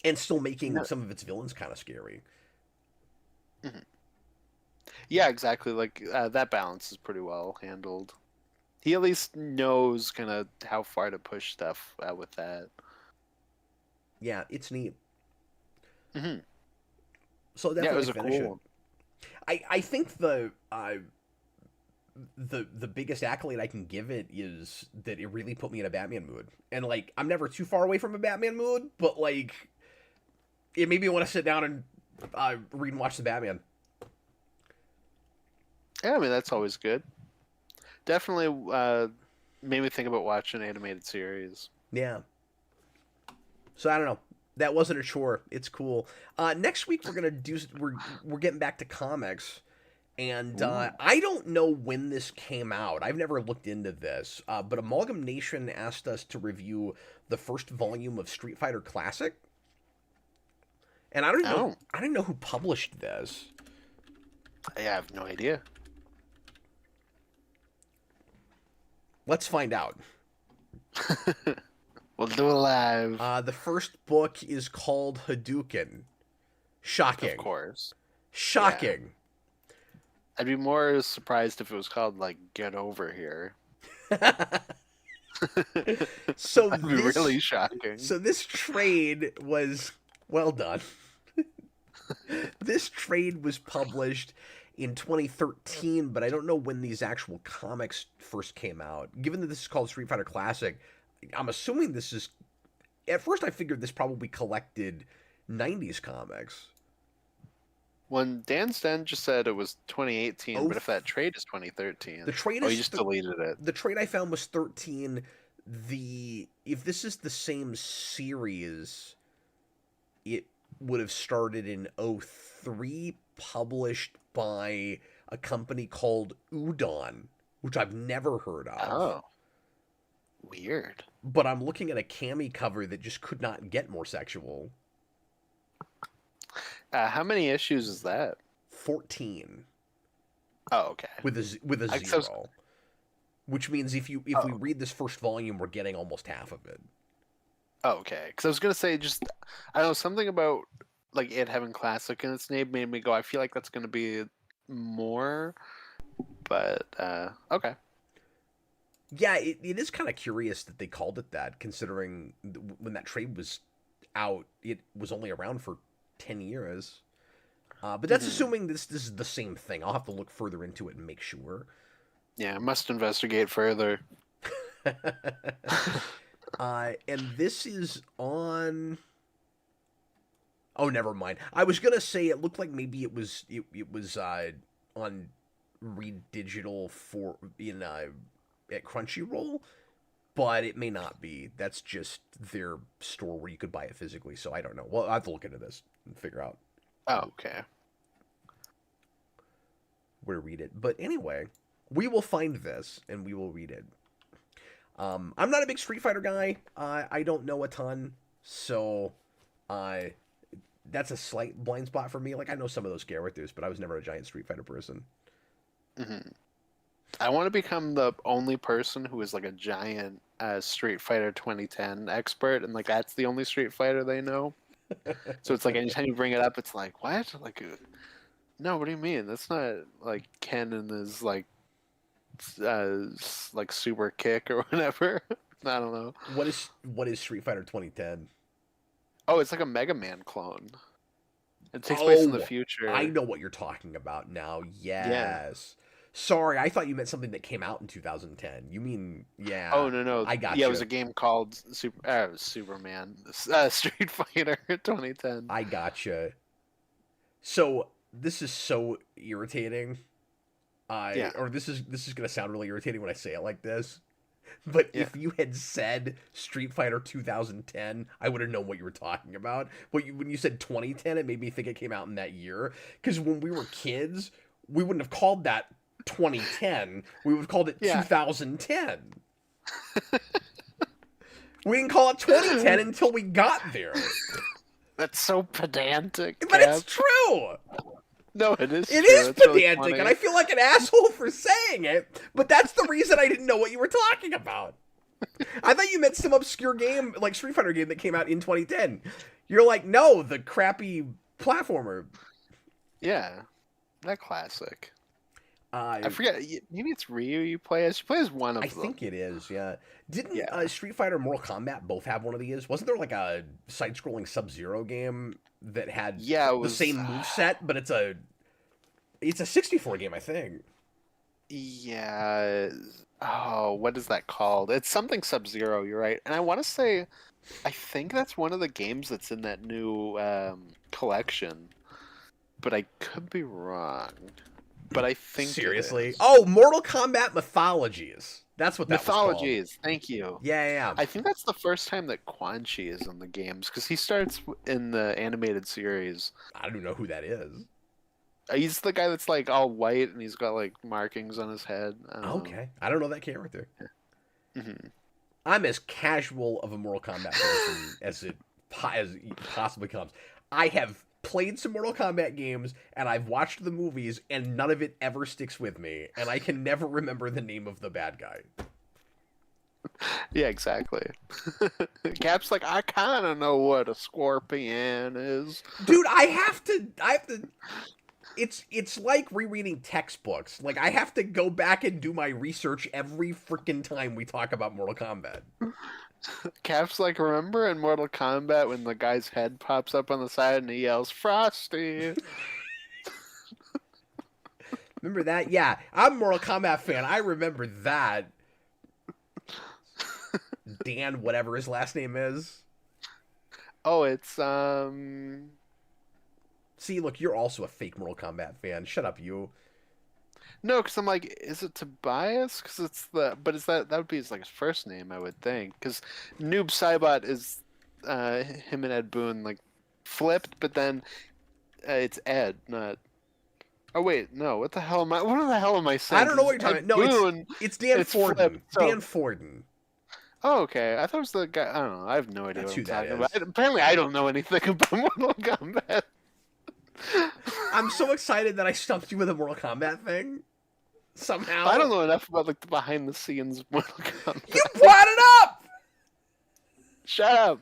S1: And still making
S2: No,
S1: some of its villains kind of scary.
S2: mhm. Yeah, exactly. Like that balance is pretty well handled. He at least knows kind of how far to push stuff with that.
S1: Yeah, it's neat.
S2: hmm
S1: So
S2: Yeah, it
S1: definitely
S2: was a
S1: finish
S2: cool
S1: it.
S2: one.
S1: I think the biggest accolade I can give it is that it really put me in a Batman mood. And like I'm never too far away from a Batman mood, but like it made me want to sit down and read and watch the Batman.
S2: Yeah, I mean that's always good. Definitely made me think about watching an animated series.
S1: Yeah. So I don't know. That wasn't a chore. It's cool. Next week we're getting back to comics, and
S2: Ooh.
S1: I don't know when this came out. I've never looked into this, but Amalgam Nation asked us to review the first volume of Street Fighter Classic, and
S2: Oh,
S1: I don't know who published this.
S2: I have no idea.
S1: Let's find out.
S2: We'll do it live,
S1: The first book is called Hadouken.
S2: of
S1: Shocking.
S2: course. Yeah,
S1: Shocking.
S2: I'd be more surprised if it was called like "Get Over Here."
S1: so
S2: That'd be
S1: this
S2: really shocking.
S1: so this trade was well done. This trade was published in 2013, but I don't know when these actual comics first came out. Given that this is called Street Fighter Classic, I'm assuming this is. At first, I figured this probably collected 90s comics.
S2: When Dan Sten just said it was 2018,
S1: Oh,
S2: but if that trade is 2013,
S1: the trade
S2: oh, you
S1: is
S2: just deleted it.
S1: the trade I found was 13. The if this is the same series, it would have started in '03, published by a company called Udon, which I've never heard of.
S2: Oh, weird.
S1: But I'm looking at a cami cover that just could not get more sexual.
S2: How many issues is that?
S1: 14
S2: Oh, okay.
S1: with a
S2: I, 'cause I was,
S1: zero, which means if we
S2: oh,
S1: read this first volume, we're getting almost half of it.
S2: oh, okay. Because I was gonna say just I don't know something about like it having classic in its name made me go. I feel like that's gonna be more, but okay.
S1: Yeah, it is kind of curious that they called it that, considering when that trade was out, it was only around for 10 years. But that's
S2: hmm
S1: assuming this is the same thing. I'll have to look further into it and make sure.
S2: Yeah, I must investigate further.
S1: And this is on. Oh, never mind. I was gonna say it looked like maybe it was on Read Digital for in at Crunchyroll, but it may not be. That's just their store where you could buy it physically, so I don't know. Well, I have to look into this and figure out
S2: Oh, okay.
S1: where to read it. But anyway, we will find this and we will read it. I'm not a big Street Fighter guy. I don't know a ton, so that's a slight blind spot for me. Like, I know some of those characters, but I was never a giant Street Fighter person.
S2: I want to become the only person who is like a giant Street Fighter 2010 expert, and like that's the only Street Fighter they know. So it's like anytime you bring it up, it's like, what? Like, no, what do you mean? That's not like Ken and his like super kick or whatever. I don't know.
S1: What is Street Fighter 2010?
S2: Oh, it's like a Mega Man clone. It takes place in the future.
S1: I know what you're talking about now. Yes. Sorry, I thought you meant something that came out in 2010. You mean, yeah.
S2: Oh, no.
S1: I got
S2: you.
S1: you.
S2: It was a game called Superman. Street Fighter 2010.
S1: I gotcha. So, this is so irritating. Or this is going to sound really irritating when I say it like this. But if you had said Street Fighter 2010, I would have known what you were talking about. But when you said 2010, it made me think it came out in that year. Because when we were kids, we wouldn't have called that 2010. We would have called it 2010. We didn't call it 2010 until we got there.
S2: That's so pedantic.
S1: But it's true.
S2: No, it is.
S1: It
S2: true.
S1: is
S2: It's really
S1: pedantic,
S2: funny.
S1: and I feel like an asshole for saying it. But that's the reason I didn't know what you were talking about. I thought you meant some obscure game, like Street Fighter game that came out in 2010. You're like, no, the crappy platformer.
S2: Yeah, that classic.
S1: I
S2: forget. Maybe it's Ryu you play as. You play as one of them.
S1: I think it is, yeah. Didn't Street Fighter and Mortal Kombat both have one of these? Wasn't there like a side-scrolling Sub-Zero game that had the same moveset, but it's a 64 game, I think.
S2: Yeah. Oh, what is that called? It's something Sub-Zero, you're right. And I want to say, I think that's one of the games that's in that new collection. But I could be wrong. But I think
S1: seriously. Oh, Mortal Kombat Mythologies. That's what that
S2: Mythologies.
S1: was called.
S2: Thank you.
S1: Yeah.
S2: I think that's the first time that Quan Chi is in the games because he starts in the animated series.
S1: I don't know who that is.
S2: He's the guy that's like all white and he's got like markings on his head.
S1: I don't know that character.
S2: Mm-hmm.
S1: I'm as casual of a Mortal Kombat person as it possibly comes. I have played some Mortal Kombat games and I've watched the movies and none of it ever sticks with me and I can never remember the name of the bad guy.
S2: Yeah, exactly. Cap's like, I kind of know what a scorpion is.
S1: Dude, I have to it's like rereading textbooks. Like I have to go back and do my research every freaking time we talk about Mortal Kombat.
S2: Cap's like, remember in Mortal Kombat when the guy's head pops up on the side and he yells, Frosty?
S1: Remember that? Yeah, I'm a Mortal Kombat fan. I remember that. Dan, whatever his last name is.
S2: Oh, it's,
S1: See, look, you're also a fake Mortal Kombat fan. Shut up, you.
S2: No, because I'm like, is it Tobias? Because it's but is that would be his like his first name, I would think. Because Noob Saibot is him and Ed Boon like flipped, but then it's Ed, not. Oh wait, no. What the hell am I? What the hell am I saying?
S1: I don't know what you're talking about. No, it's Dan Forden.
S2: Flipped, so...
S1: Dan Forden.
S2: Oh, okay. I thought it was the guy. I don't know. I have no idea
S1: That's
S2: what
S1: who
S2: I'm
S1: that
S2: talking
S1: is.
S2: about. Apparently, I don't know anything about Mortal Kombat.
S1: I'm so excited that I stumped you with a Mortal Kombat thing. Somehow.
S2: I don't know enough about like the behind the scenes Mortal Kombat.
S1: You brought it up!
S2: Shut up.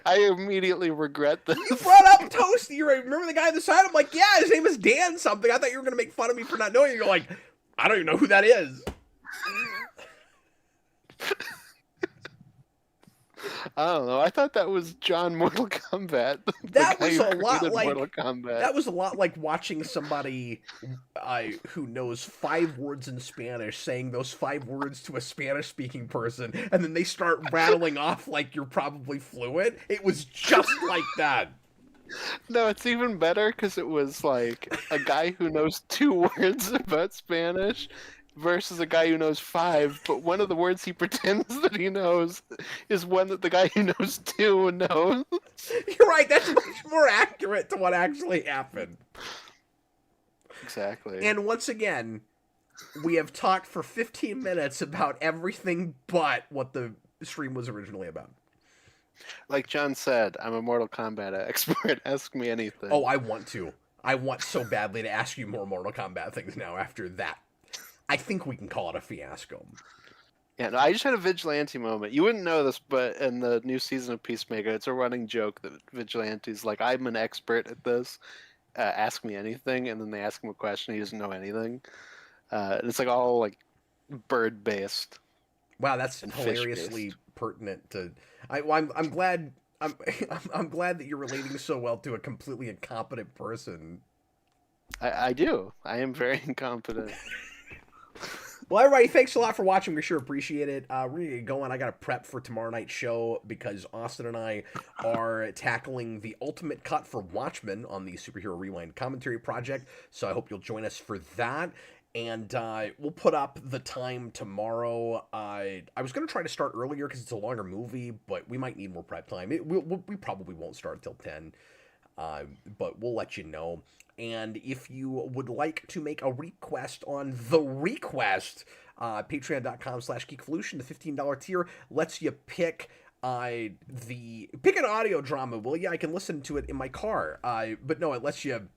S2: I immediately regret this.
S1: You brought up Toasty. You remember the guy on the side? I'm like, yeah, his name is Dan something. I thought you were going to make fun of me for not knowing. You're like, I don't even know who that is.
S2: I don't know. I thought that was John Mortal Kombat.
S1: That was a lot like
S2: Mortal Kombat.
S1: That was a lot like watching somebody who knows 5 words in Spanish saying those 5 words to a Spanish-speaking person, and then they start rattling off like you're probably fluent. It was just like that.
S2: No, it's even better because it was like a guy who knows 2 words about Spanish versus a guy who knows 5, but one of the words he pretends that he knows is one that the guy who knows 2 knows.
S1: You're right. That's much more accurate to what actually happened.
S2: Exactly.
S1: And once again, we have talked for 15 minutes about everything but what the stream was originally about.
S2: Like John said, I'm a Mortal Kombat expert. Ask me anything.
S1: Oh, I want to. I want so badly to ask you more Mortal Kombat things now after that. I think we can call it a fiasco.
S2: Yeah, no, I just had a vigilante moment. You wouldn't know this, but in the new season of Peacemaker, it's a running joke that vigilante's like, I'm an expert at this. Ask me anything, and then they ask him a question, he doesn't know anything. And it's like all like bird based.
S1: Wow, that's
S2: and
S1: hilariously
S2: fish-based.
S1: pertinent to. I'm glad. I'm glad that you're relating so well to a completely incompetent person.
S2: I do. I am very incompetent.
S1: Well, everybody, thanks a lot for watching. We sure appreciate it. We're gonna get going. I got to prep for tomorrow night's show because Austin and I are tackling the ultimate cut for Watchmen on the Superhero Rewind commentary project. So I hope you'll join us for that. And we'll put up the time tomorrow. I was going to try to start earlier because it's a longer movie, but we might need more prep time. We probably won't start until 10, but we'll let you know. And if you would like to make a request on the ReQuest, patreon.com/geekvolution, the $15 tier lets you pick pick an audio drama, will you? I can listen to it in my car. But no, it lets you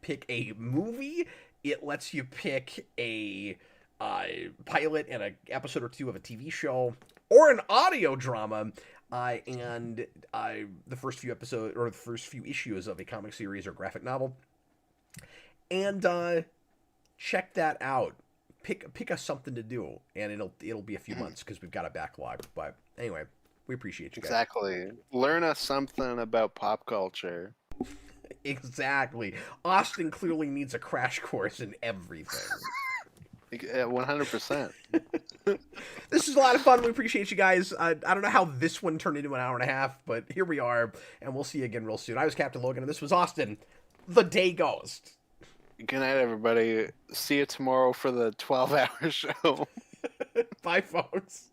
S1: pick a movie. It lets you pick a pilot and an episode or 2 of a TV show or an audio drama. And the first few episodes or the first few issues of a comic series or graphic novel. And check that out. Pick us something to do, and it'll be a few months because we've got a backlog. But anyway, we appreciate you guys.
S2: Exactly. Learn us something about pop culture.
S1: Exactly. Austin clearly needs a crash course in everything.
S2: 100%.
S1: This is a lot of fun. We appreciate you guys. I don't know how this one turned into an hour and a half, but here we are, and we'll see you again real soon. I was Captain Logan, and this was Austin, the Day Ghost.
S2: Good night, everybody. See you tomorrow for the 12-hour show.
S1: Bye, folks.